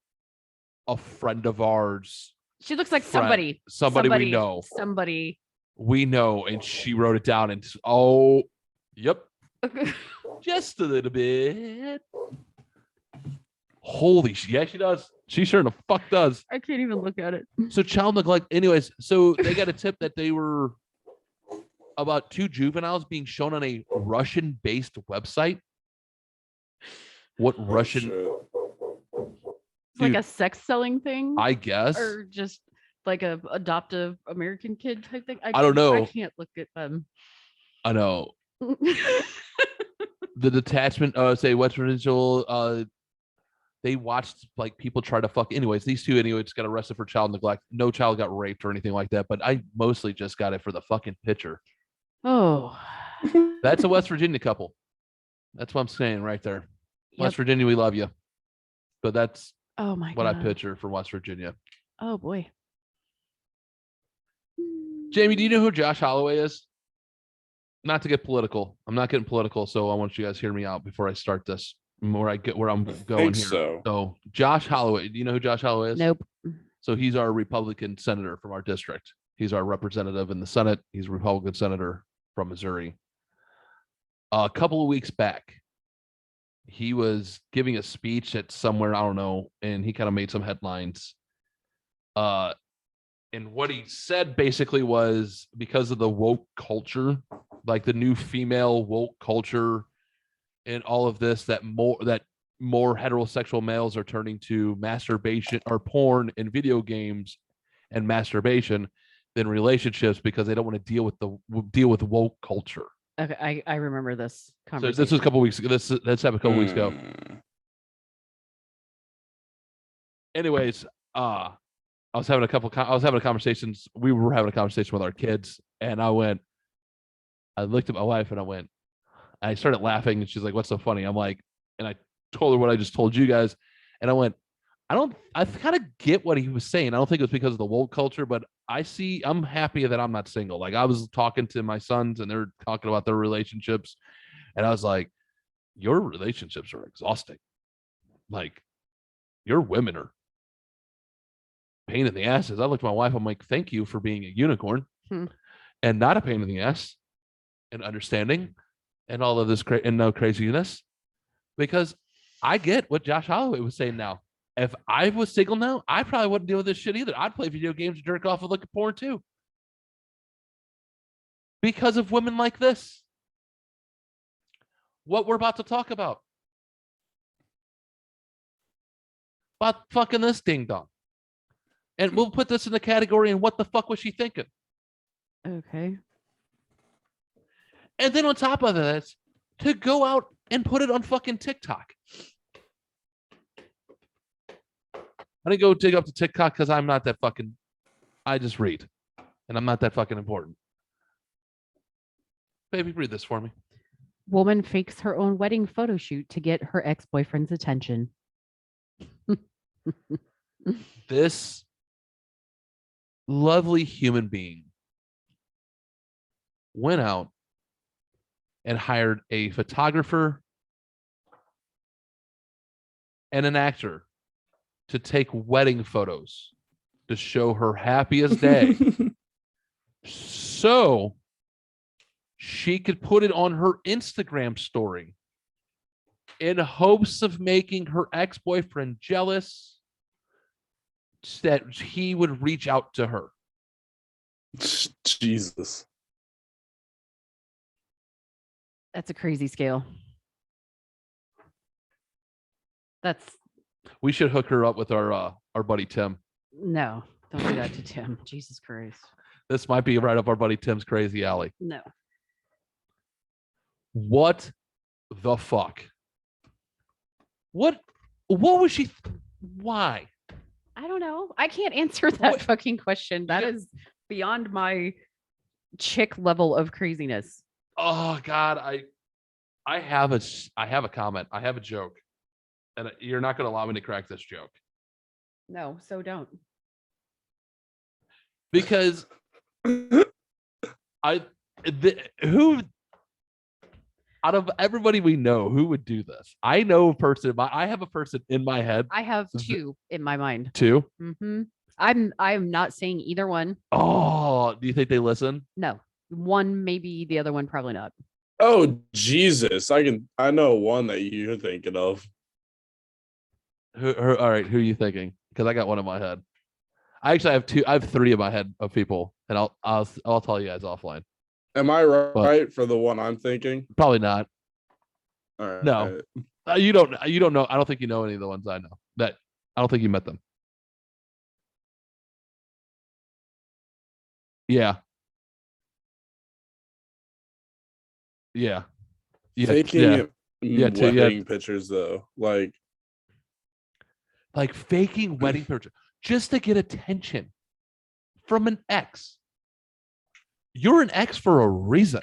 a friend of ours. She looks like Friend. somebody we know. Somebody we know, and she wrote it down. And oh, yep, just a little bit. Holy shit! Yeah, she does. She sure the fuck does. I can't even look at it. So child neglect. Anyways, so they got a tip that they were about two juveniles being shown on a Russian-based website. What Russian? It's like a sex selling thing, I guess, or just like a adoptive American kid type thing. I don't know. I can't look at them. I know. The detachment, say West Virginia, they watched like people try to fuck. Anyways, these two just got arrested for child neglect. No child got raped or anything like that, but I mostly just got it for the fucking picture. Oh, that's a West Virginia couple. That's what I'm saying right there. Yep. West Virginia, we love you. But that's oh my what God. I picture from West Virginia. Oh boy. Jamie, do you know who Josh Holloway is? Not to get political. I'm not getting political, so I want you guys to hear me out before I start this. Where I'm going here. So Josh Holloway. Do you know who Josh Holloway is? Nope. So he's our Republican senator from our district. He's our representative in the Senate. He's a Republican senator from Missouri. A couple of weeks back, he was giving a speech at somewhere, I don't know, and he kind of made some headlines. And what he said basically was because of the woke culture, like the new female woke culture and all of this, that more heterosexual males are turning to masturbation or porn and video games and masturbation than relationships because they don't want to deal with woke culture. Okay, I remember this conversation. So this was a couple weeks ago. This happened a couple weeks ago. Anyways, I was having a conversations. We were having a conversation with our kids, and I looked at my wife and I started laughing, and she's like, "What's so funny?" I'm like, and I told her what I just told you guys, and I went, I kind of get what he was saying. I don't think it was because of the woke culture, but I'm happy that I'm not single. Like I was talking to my sons and they're talking about their relationships. And I was like, your relationships are exhausting. Like your women are pain in the asses. I looked at my wife. I'm like, thank you for being a unicorn and not a pain in the ass and understanding and all of this and no craziness, because I get what Josh Holloway was saying now. If I was single now, I probably wouldn't deal with this shit either. I'd play video games and jerk off and look at porn too. Because of women like this. What we're about to talk about. About fucking this ding dong. And we'll put this in the category, and what the fuck was she thinking? Okay. And then on top of that, to go out and put it on fucking TikTok. I didn't go dig up the TikTok because I'm not that fucking, I just read. And I'm not that fucking important. Baby, read this for me. Woman fakes her own wedding photo shoot to get her ex-boyfriend's attention. This lovely human being went out and hired a photographer and an actor to take wedding photos to show her happiest day so she could put it on her Instagram story in hopes of making her ex-boyfriend jealous that he would reach out to her. Jesus. That's a crazy scale. That's We should hook her up with our buddy Tim. no, don't do that to Tim. Jesus Christ. This might be right up our buddy Tim's crazy alley. No. What the fuck? What was she? Why? I don't know. I can't answer that fucking question. That is beyond my chick level of craziness. Oh God, I have a comment. I have a joke, and you're not going to allow me to crack this joke No, so don't. because who out of everybody we know, who would do this? I know a person. I have a person in my head. I have two in my mind. Two. Mm-hmm. I'm not saying either one. Oh, do you think they listen? No, one maybe, the other one probably not. Oh Jesus! I know one that you're thinking of. All right, who are you thinking? Because I got one in my head. I actually have two. I have three in my head of people, and I'll tell you guys offline. Am I right for the one I'm thinking? Probably not. All right. No, you don't know. I don't think you know any of the ones I know. That I don't think you met them. Yeah. Yeah. Faking wedding wedding pictures though, like faking wedding pictures just to get attention from an ex. You're an ex for a reason.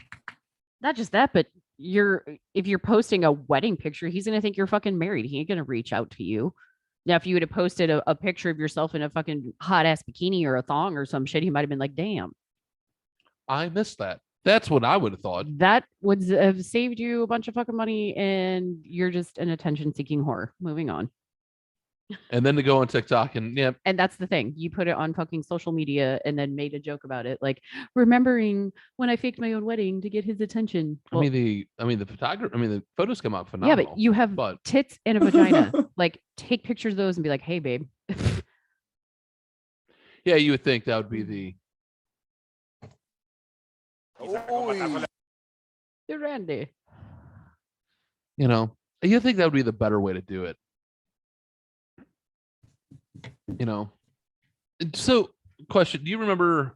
Not just that, but if you're posting a wedding picture, he's gonna think you're fucking married. He ain't gonna reach out to you. Now, if you would have posted a picture of yourself in a fucking hot ass bikini or a thong or some shit, he might have been like, damn. I missed that. That's what I would have thought. That would have saved you a bunch of fucking money, and you're just an attention seeking whore. Moving on. And then to go on TikTok and yeah. And that's the thing. You put it on fucking social media and then made a joke about it. Like, remembering when I faked my own wedding to get his attention. Well, the photos come out phenomenal. yeah, but you have tits and a vagina. Like, take pictures of those and be like, hey, babe. Yeah, you would think that would be the You're Randy. You know, you think that would be the better way to do it. You know. So, question, do you remember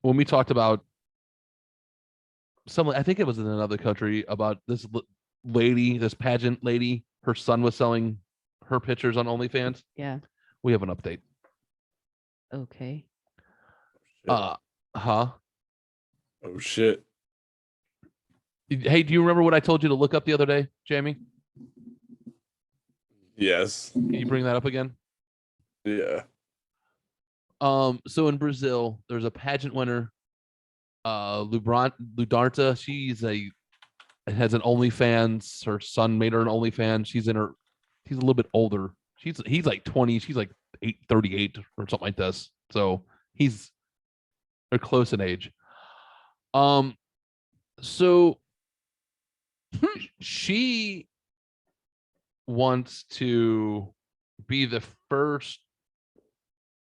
when we talked about I think it was in another country, about this lady, this pageant lady, her son was selling her pictures on OnlyFans? Yeah. We have an update. Okay. huh? Oh shit. Hey, do you remember what I told you to look up the other day, Jamie? Yes. Can you bring that up again? Yeah. So in Brazil, there's a pageant winner, Ludarta. She's has an OnlyFans. Her son made her an OnlyFans. She's a little bit older. He's like 20. She's like 38 or something like this. So they're close in age. So she wants to be the first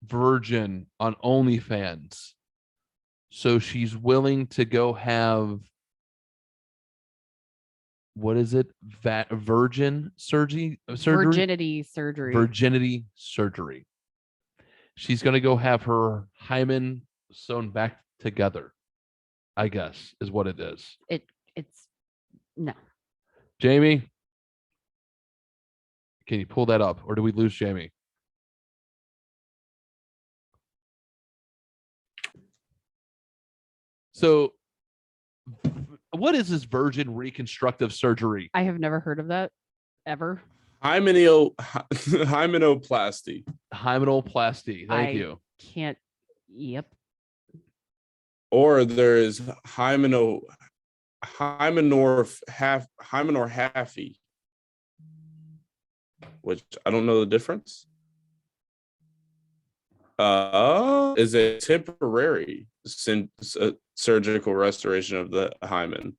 virgin on OnlyFans. So she's willing to go have, what is it? Virginity surgery. Virginity surgery. she's gonna go have her hymen sewn back together. I guess is what it is. It's no. Jamie, can you pull that up, or do we lose Jamie? So, what is this virgin reconstructive surgery? I have never heard of that ever. Hymenoplasty. Hymenoplasty. Thank you. Can't. Yep. Or there's hymenorrhaphy, which I don't know the difference. Is a temporary surgical restoration of the hymen.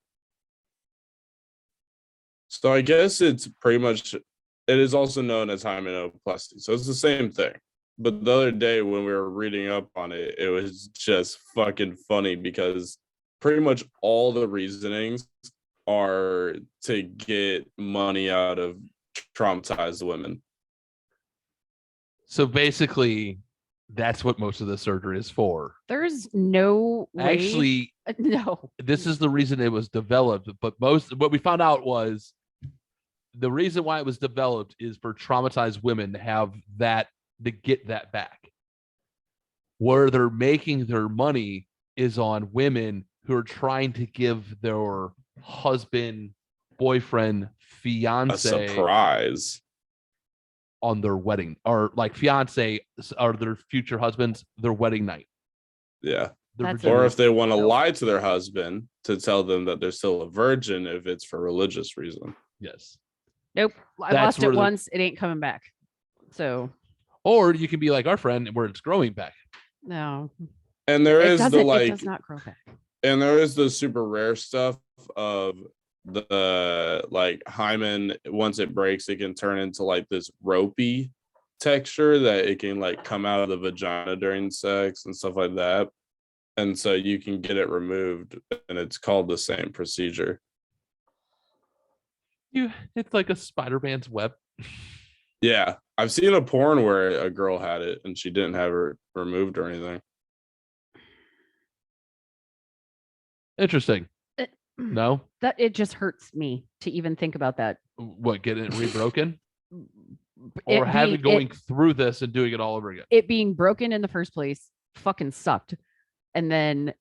So I guess it's pretty much, it is also known as hymenoplasty. So it's the same thing. But the other day when we were reading up on it, it was just fucking funny because pretty much all the reasonings are to get money out of traumatized women. So basically, that's what most of the surgery is for. There's no way. Actually, no. This is the reason it was developed. But what we found out was the reason why it was developed is for traumatized women to have that, to get that back. Where they're making their money is on women who are trying to give their husband, boyfriend, fiance a surprise on their wedding, or like fiance or their future husbands, their wedding night. Yeah. Or if they want to lie to their husband to tell them that they're still a virgin if it's for religious reason. Yes. Nope. I lost it once. It ain't coming back. So. Or you can be like our friend where it's growing back. No. And there is the like, it does not grow back. And there is the super rare stuff of the like hymen. Once it breaks, it can turn into like this ropey texture that it can like come out of the vagina during sex and stuff like that. And so you can get it removed, and it's called the same procedure. It's like a Spider-Man's web. Yeah, I've seen a porn where a girl had it and she didn't have it removed or anything. Interesting. No, that it just hurts me to even think about that. What, getting it rebroken? Or having going through this and doing it all over again? It being broken in the first place fucking sucked. And then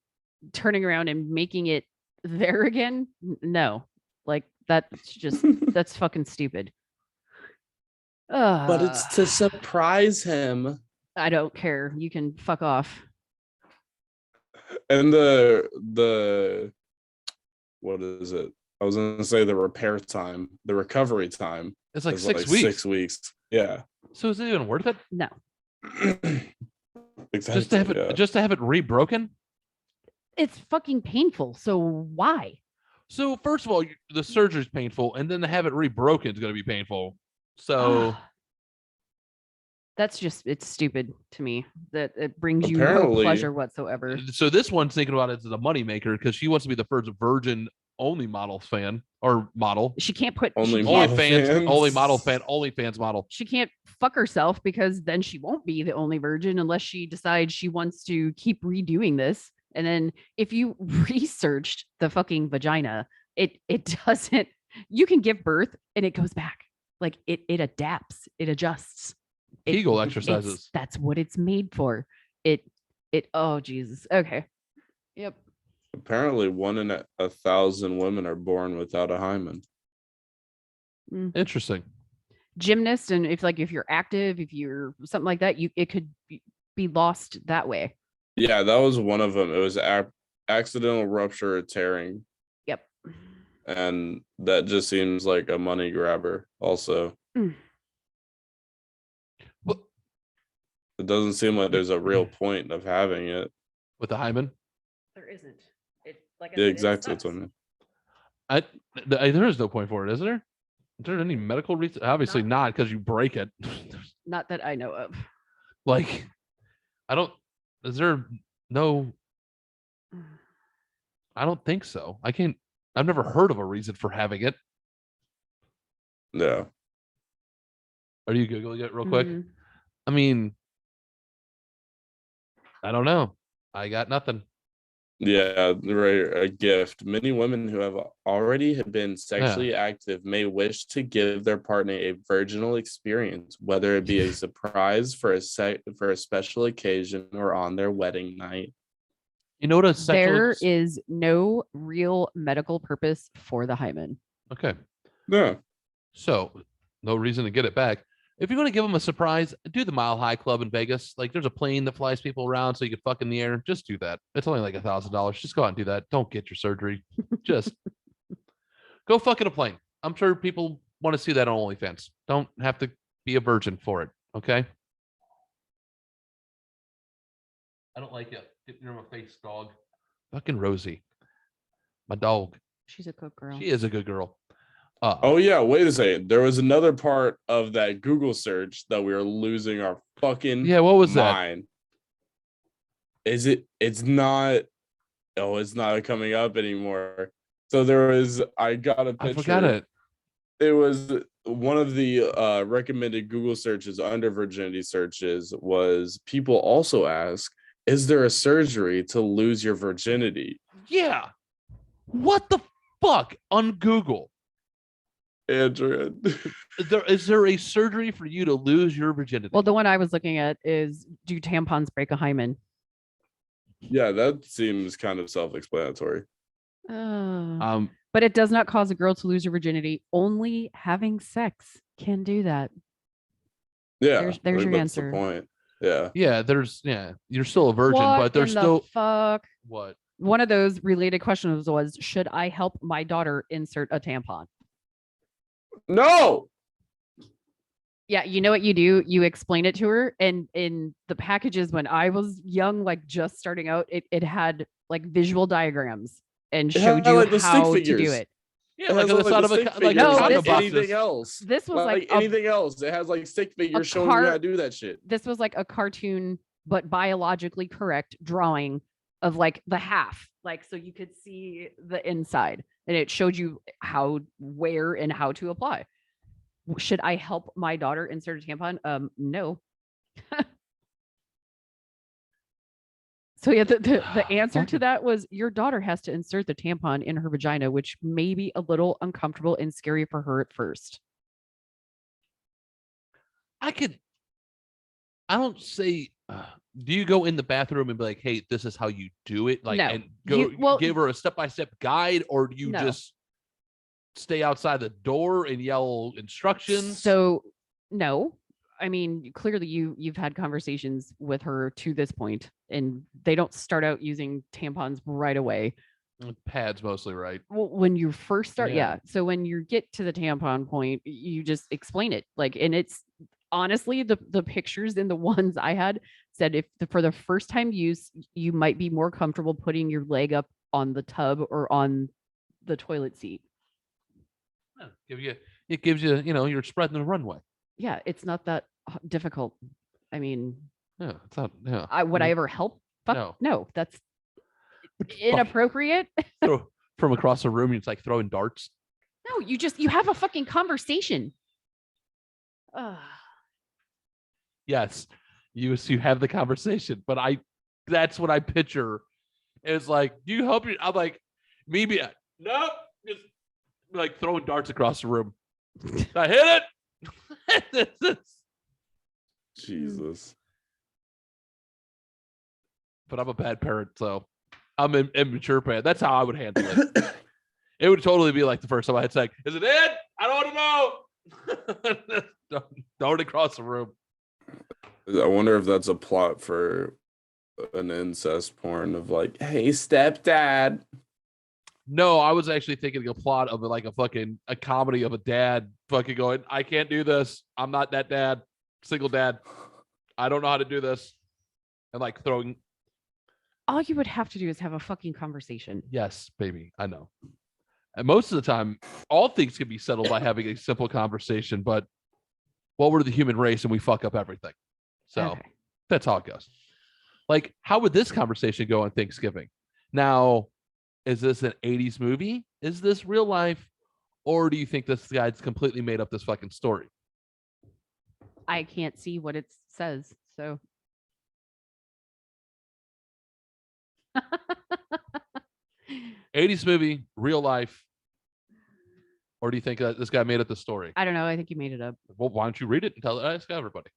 turning around and making it there again? No. Like that's just that's fucking stupid. But it's to surprise him. I don't care. You can fuck off. And the what is it? I was gonna say the repair time, the recovery time. It's like 6 weeks. 6 weeks. Yeah. So is it even worth it? No. Exactly. Just to have it rebroken? It's fucking painful. So why? So first of all, the surgery's painful, and then to have it rebroken is going to be painful. So that's just, it's stupid to me that it brings you no pleasure whatsoever. So this one's thinking about it as a moneymaker because she wants to be the first virgin only model fan or model. She can't put only OnlyFans model. She can't fuck herself because then she won't be the only virgin unless she decides she wants to keep redoing this. And then if you researched the fucking vagina, it doesn't, you can give birth and it goes back. Like it adapts, it adjusts. Kegel exercises. That's what it's made for. Oh Jesus. Okay. Yep. Apparently 1 in 1,000 women are born without a hymen. Interesting. Gymnast, and if you're active, if you're something like that, it could be lost that way. Yeah, that was one of them. It was accidental rupture or tearing. Yep. And that just seems like a money grabber also. It doesn't seem like there's a real point of having it. With the hymen? There isn't. Yeah, exactly. That's what I mean. There is no point for it, is there? Is there any medical reason? Obviously not, because you break it. Not that I know of. Like, is there no? I don't think so. I've never heard of a reason for having it. No. Are you Googling it real quick? I mean, I don't know. I got nothing. Yeah, right. A gift. Many women who have already been sexually active may wish to give their partner a virginal experience, whether it be a surprise for a special occasion or on their wedding night. You know what a sexual There is no real medical purpose for the hymen. Okay. Yeah. So no reason to get it back. If you're going to give them a surprise, do the Mile High Club in Vegas. Like, there's a plane that flies people around so you can fuck in the air. Just do that. It's only like $1,000. Just go out and do that. Don't get your surgery. Just go fuck in a plane. I'm sure people want to see that on OnlyFans. Don't have to be a virgin for it. Okay. I don't like it. Get near my face, dog. Fucking Rosie. My dog. She's a good girl. She is a good girl. Oh yeah, wait a second. There was another part of that Google search that we are losing our fucking what was mind. Is it? It's not. Oh, it's not coming up anymore. So there was. I got a picture. I forgot it. It was one of the recommended Google searches under virginity searches. Was people also ask, "Is there a surgery to lose your virginity?" Yeah. What the fuck on Google? Andrew, is there a surgery for you to lose your virginity? Well, the one I was looking at is, do tampons break a hymen? Yeah, that seems kind of self-explanatory. But it does not cause a girl to lose her virginity. Only having sex can do that. Yeah, there's your that's answer. The point. Yeah. Yeah, you're still a virgin, but there's still fuck. What? One of those related questions was, should I help my daughter insert a tampon? No. Yeah, you know what you do? You explain it to her. And in the packages when I was young, like just starting out, it had like visual diagrams and showed you like how to do it. Yeah, like on the side of anything else. This was like anything else. It has like stick figures showing you how to do that shit. This was like a cartoon, but biologically correct drawing of like the half, like so you could see the inside, and it showed you how, where, and how to apply. Should I help my daughter insert a tampon? No. So yeah, the answer to that was, your daughter has to insert the tampon in her vagina, which may be a little uncomfortable and scary for her at first. I don't say, do you go in the bathroom and be like, hey, this is how you do it? Like, No. and go give her a step-by-step guide, or do you just stay outside the door and yell instructions? So no, I mean, clearly you've had conversations with her to this point, and they don't start out using tampons right away. Pads mostly, right? Well, when you first start, so when you get to the tampon point, you just explain it. Like, and it's honestly the pictures in the ones I had said, if for the first time use, you might be more comfortable putting your leg up on the tub or on the toilet seat. It gives you, you're spreading the runway. Yeah, it's not that difficult. I mean, yeah, it's not. Yeah. Would I ever help? Fuck, no, that's inappropriate. From across the room, it's like throwing darts. No, you have a fucking conversation. Yes, you have the conversation, but that's what I picture. It's like, do you help you? I'm like, maybe nope, just like throwing darts across the room. I hit it. Jesus. But I'm a bad parent, so I'm an immature parent. That's how I would handle it. It would totally be like the first time I had sex. Is it in? I don't want to know. Throw it across the room. I wonder if that's a plot for an incest porn of like, hey, stepdad. No, I was actually thinking a plot of like a comedy of a dad fucking going, I can't do this. I'm not that dad. Single dad. I don't know how to do this. And like throwing. All you would have to do is have a fucking conversation. Yes, baby. I know. And most of the time, all things can be settled by having a simple conversation. But we're the human race and we fuck up everything. So That's how it goes. Like, how would this conversation go on Thanksgiving? Now, is this an 80s movie? Is this real life? Or do you think this guy's completely made up this fucking story? I can't see what it says. So '80s movie, real life, or do you think this guy made up the story? I don't know. I think you made it up. Well, why don't you read it and tell it? Ask everybody.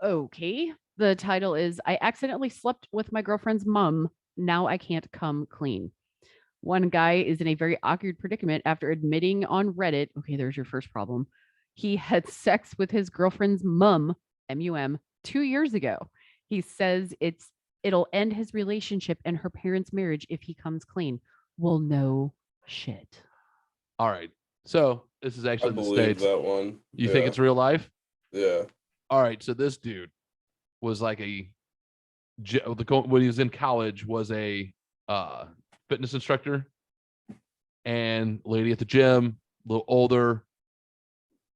Okay. The title is I accidentally slept with my girlfriend's mom. Now I can't come clean. One guy is in a very awkward predicament after admitting on Reddit, okay, there's your first problem. He had sex with his girlfriend's mum, M-U-M, 2 years ago. He says it'll end his relationship and her parents' marriage if he comes clean. Well, no shit. All right. So this is I actually the believe States. that one. You think it's real life? Yeah. All right. So this dude was like when he was in college was a fitness instructor, and lady at the gym, a little older,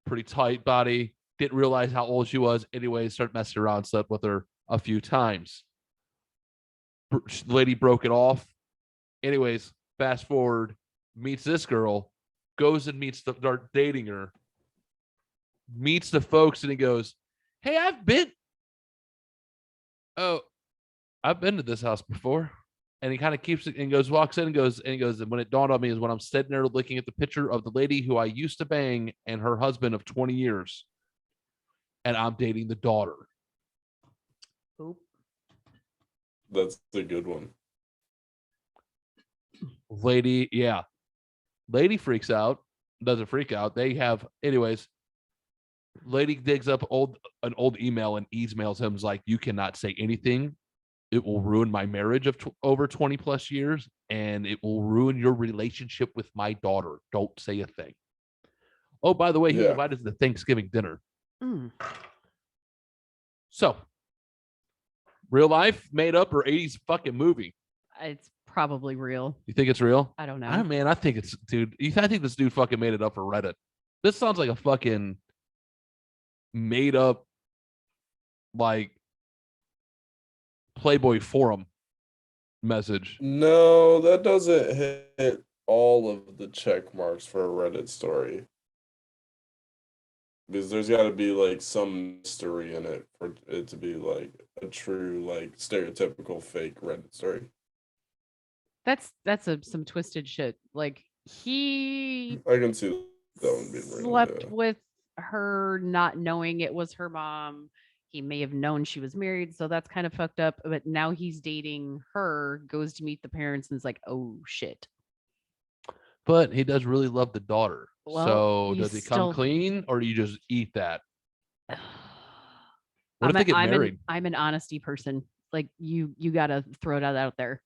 pretty tight body, didn't realize how old she was. Anyway, started messing around, slept with her a few times. The lady broke it off. Anyways, fast forward, meets this girl, goes and start dating her, meets the folks, and he goes, "Hey, I've been to this house before." And he kind of keeps it and walks in and goes, and when it dawned on me is when I'm sitting there looking at the picture of the lady who I used to bang and her husband of 20 years, and I'm dating the daughter. Oop. That's a good one. Lady freaks out, doesn't freak out. Anyways, lady digs up an old email and emails him like, "You cannot say anything. It will ruin my marriage of over 20 plus years, and it will ruin your relationship with my daughter. Don't say a thing." Oh, by the way, he invited to the Thanksgiving dinner. So, real life, made up, or 80s fucking movie? It's probably real. You think it's real? I don't know. I think it's, dude. I think this dude fucking made it up for Reddit. This sounds like a fucking made up, like, Playboy forum message. No, that doesn't hit all of the check marks for a Reddit story. Because there's got to be like some mystery in it for it to be like a true, like, stereotypical fake Reddit story. That's some twisted shit. Like, he I can see that one being real. slept Yeah. with her not knowing it was her mom. He may have known she was married, so that's kind of fucked up. But now he's dating her, goes to meet the parents, and is like, "Oh shit!" But he does really love the daughter. Well, so you does he still- come clean, or do you just eat that? What if they get married? I'm an honesty person. Like, you gotta throw that out there.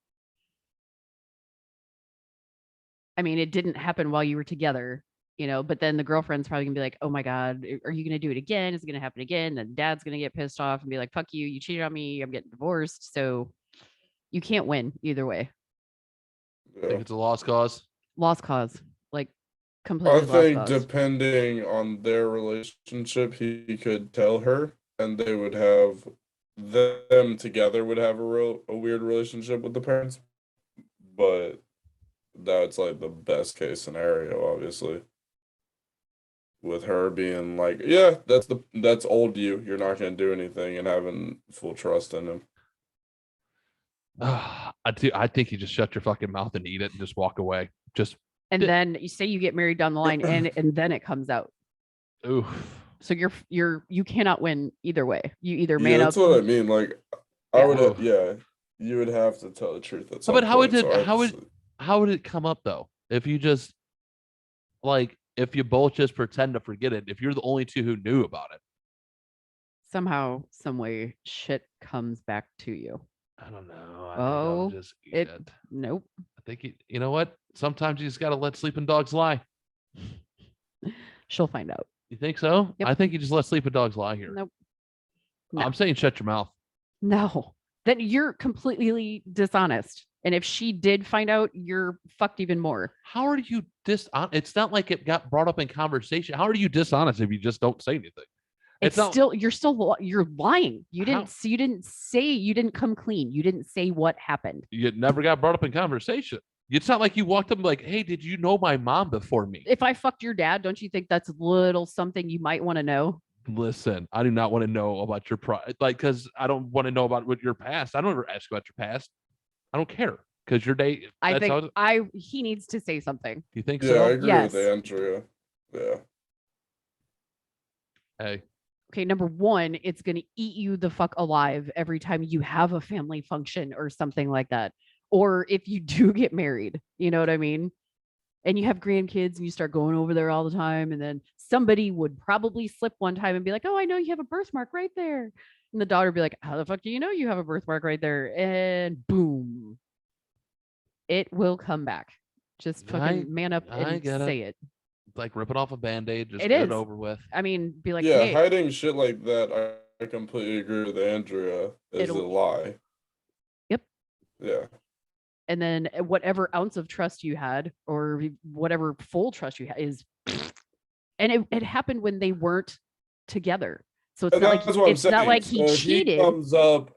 I mean, it didn't happen while you were together, but then the girlfriend's probably gonna be like, "Oh my God, are you gonna do it again? Is it gonna happen again?" And dad's gonna get pissed off and be like, "Fuck you, you cheated on me, I'm getting divorced." So you can't win either way. I think it's a lost cause. Lost cause. Like, completely I lost think cause. depending on their relationship, he could tell her, and they would have them together would have a weird relationship with the parents. But that's like the best case scenario, obviously. With her being like, "Yeah, that's old you. You're not gonna do anything," and having full trust in him. I think you just shut your fucking mouth and eat it and just walk away. And then you say you get married down the line, and then it comes out. Oof. So you cannot win either way. You either Yeah, man that's up. what I mean. Like, I would, you would have to tell the truth at some But how point. would it come up though? If you just if you both just pretend to forget it, if you're the only two who knew about it. Somehow, some way, shit comes back to you. I don't know. Just eat it. Nope. I think you know what? Sometimes you just gotta let sleeping dogs lie. She'll find out. You think so? Yep. I think you just let sleeping dogs lie here. Nope. No. I'm saying shut your mouth. No. Then you're completely dishonest. And if she did find out, you're fucked even more. How are you dishonest? It's not like it got brought up in conversation. How are you dishonest if you just don't say anything? You're lying. You didn't say, you didn't come clean. You didn't say what happened. You never got brought up in conversation. It's not like you walked up and like, "Hey, did you know my mom before me?" If I fucked your dad, don't you think that's a little something you might want to know? Listen, I do not want to know about your because I don't want to know about what your past. I don't ever ask about your past. I don't care because your date. I that's think how it- he needs to say something. You think Yeah, so? I agree Yes. with Andrea. Yeah. Hey, Okay, number one, it's going to eat you the fuck alive every time you have a family function or something like that. Or if you do get married, you know what I mean? And you have grandkids and you start going over there all the time. And then somebody would probably slip one time and be like, oh, I know you have a birthmark right there. And the daughter would be like, how the fuck do you know you have a birthmark right there? And boom, it will come back. Just fucking man up I and get it. say it. It's like ripping off a band-aid, just It get is. it over with. I mean, be like, Yeah, hey, hiding shit like that, I completely agree with Andrea, is a lie. Yep. Yeah. And then whatever ounce of trust you had or whatever full trust you had is, and it happened when they weren't together. So it's And not like that's what I'm it's not saying. like So he if cheated. He comes up,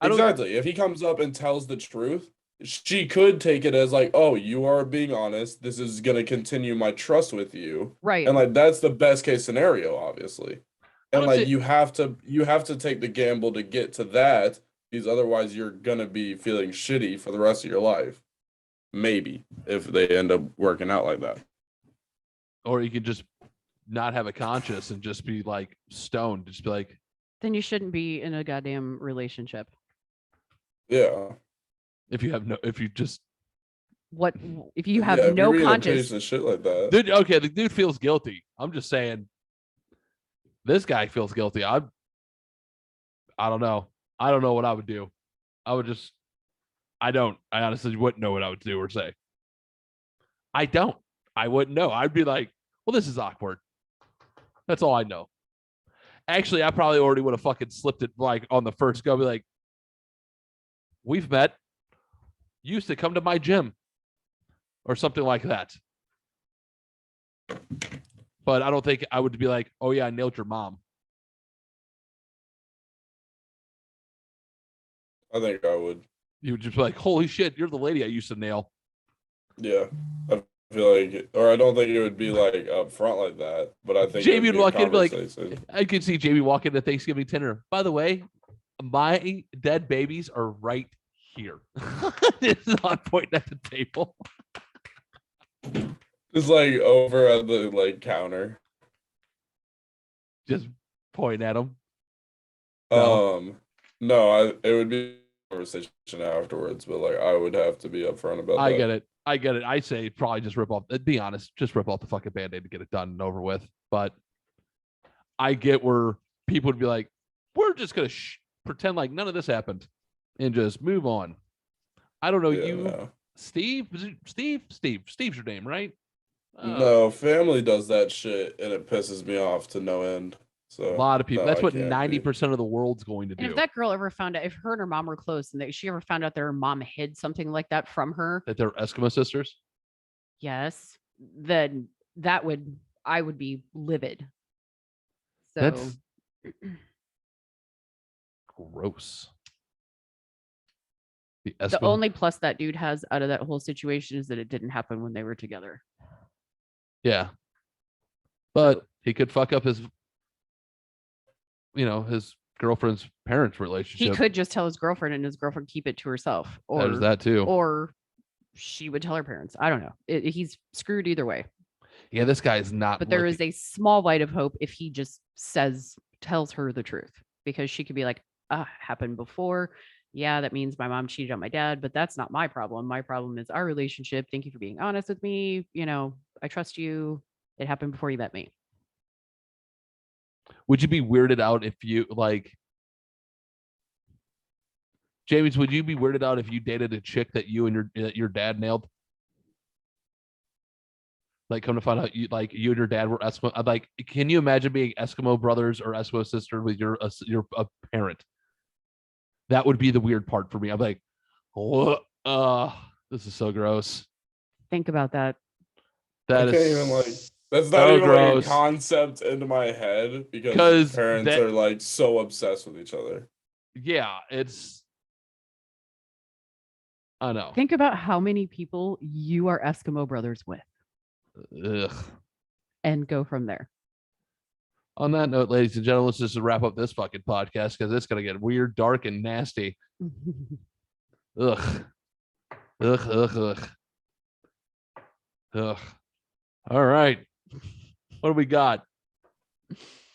I don't- exactly. If he comes up and tells the truth, she could take it as like, oh, you are being honest. This is gonna continue my trust with you. Right. And like that's the best case scenario, obviously. And don't like see- you have to take the gamble to get to that, because otherwise you're gonna be feeling shitty for the rest of your life. Maybe if they end up working out like that. Or you can just not have a conscience and just be like stoned. Just be like, Then you shouldn't be in a goddamn relationship. Yeah. if you just What if you have Yeah, if no you're being a conscience? piece of shit like that. dude, okay, the dude feels guilty. I'm just saying this guy feels guilty. I don't know. I don't know what I would do. I would just I honestly wouldn't know what I would do or say. I wouldn't know. I'd be like, well, this is awkward. That's all I know. Actually, I probably already would have fucking slipped it like on the first go. Be like, we've met. You used to come to my gym or something like that. But I don't think I would be like, oh yeah, I nailed your mom. I think I would. You would just be like, holy shit, you're the lady I used to nail. Yeah. I feel like, or I don't think it would be like up front like that, but I think Jamie it would walk in and be like, conversation. I could see Jamie walk into Thanksgiving dinner. By the way, my dead babies are right here. It's not pointing at the table. Just like over at the like counter. Just pointing at them. No, it would be a conversation afterwards, but like I would have to be upfront about I that. get it. I get it. I say probably just rip off. Be honest, just rip off the fucking band-aid to get it done and over with. But I get where people would be like, we're just gonna pretend like none of this happened and just move on. I don't know. Yeah, you, no. Steve? Is it Steve? Steve's your name, right? No, family does that shit and it pisses me off to no end. So A lot of people. no, That's I what can't be. 90% of the world's going to And do. if that girl ever found out, if her and her mom were close, and she ever found out that her mom hid something like that from her, That they're Eskimo sisters. yes, then I would be livid. So That's gross. The the Eskimo. only plus that dude has out of that whole situation is that it didn't happen when they were together. Yeah. But he could fuck up his, his girlfriend's parents' relationship. He could just tell his girlfriend and his girlfriend keep it to herself. Or There's that too. Or she would tell her parents. I don't know. He's screwed either way. Yeah, this guy is not. But there is a small light of hope if he just tells her the truth, because she could be like, happened before. Yeah, that means my mom cheated on my dad, but that's not my problem. My problem is our relationship. Thank you for being honest with me. I trust you. It happened before you met me. Would you be weirded out if you James, would you be weirded out if you dated a chick that you and your dad nailed? Like, come to find out, you and your dad were Eskimo. Like, can you imagine being Eskimo brothers or Eskimo sister with your parent? That would be the weird part for me. I'm like, what? This is so gross. Think about that. That I is can't even that's not so even gross. like a concept into my head because parents that- are like so obsessed with each other. Yeah, it's. I know. Think about how many people you are Eskimo brothers with. Ugh. And go from there. On that note, ladies and gentlemen, let's just wrap up this fucking podcast because it's gonna get weird, dark, and nasty. Ugh. Ugh. All right. What do we got?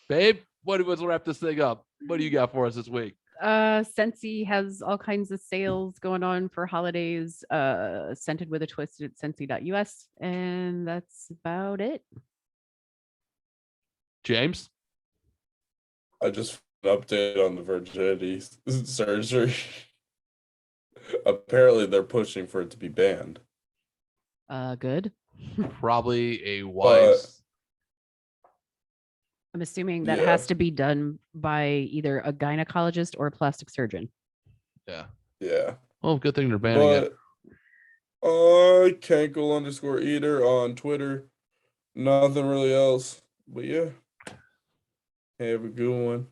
Babe, let's wrap this thing up. What do you got for us this week? Scentsy has all kinds of sales going on for holidays. Scented with a twist at scentsy.us, and that's about it. James? I just updated on the virginity surgery. Apparently, they're pushing for it to be banned. Good. Probably a wise. I'm assuming that has to be done by either a gynecologist or a plastic surgeon. Yeah. Yeah. Well, good thing they're banning it. Cankle_eater on Twitter. Nothing really else. But yeah. Have a good one.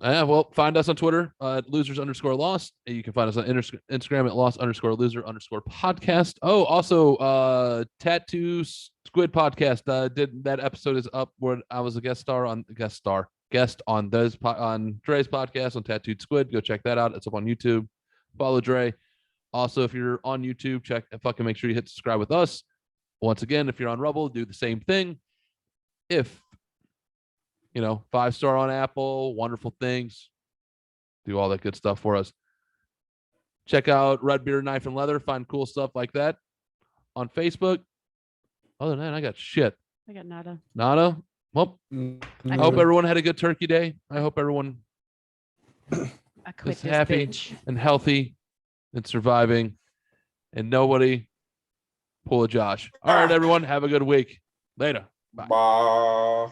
Yeah, well, find us on Twitter at losers_lost. You can find us on Instagram at lost_loser_podcast. Oh, also, Tattoo Squid podcast. That episode is up where I was a guest on Dre's podcast on Tattooed Squid. Go check that out. It's up on YouTube. Follow Dre. Also, if you're on YouTube, fucking make sure you hit subscribe with us. Once again, if you're on Rumble, do the same thing. If 5-star on Apple, wonderful things. Do all that good stuff for us. Check out Red Beard Knife and Leather. Find cool stuff like that on Facebook. Other than that, I got shit. I got nada. Nada? Well, I hope everyone had a good turkey day. I hope everyone is happy and healthy and surviving. And nobody pull a Josh. All right, everyone. Have a good week. Later. Bye. Bye.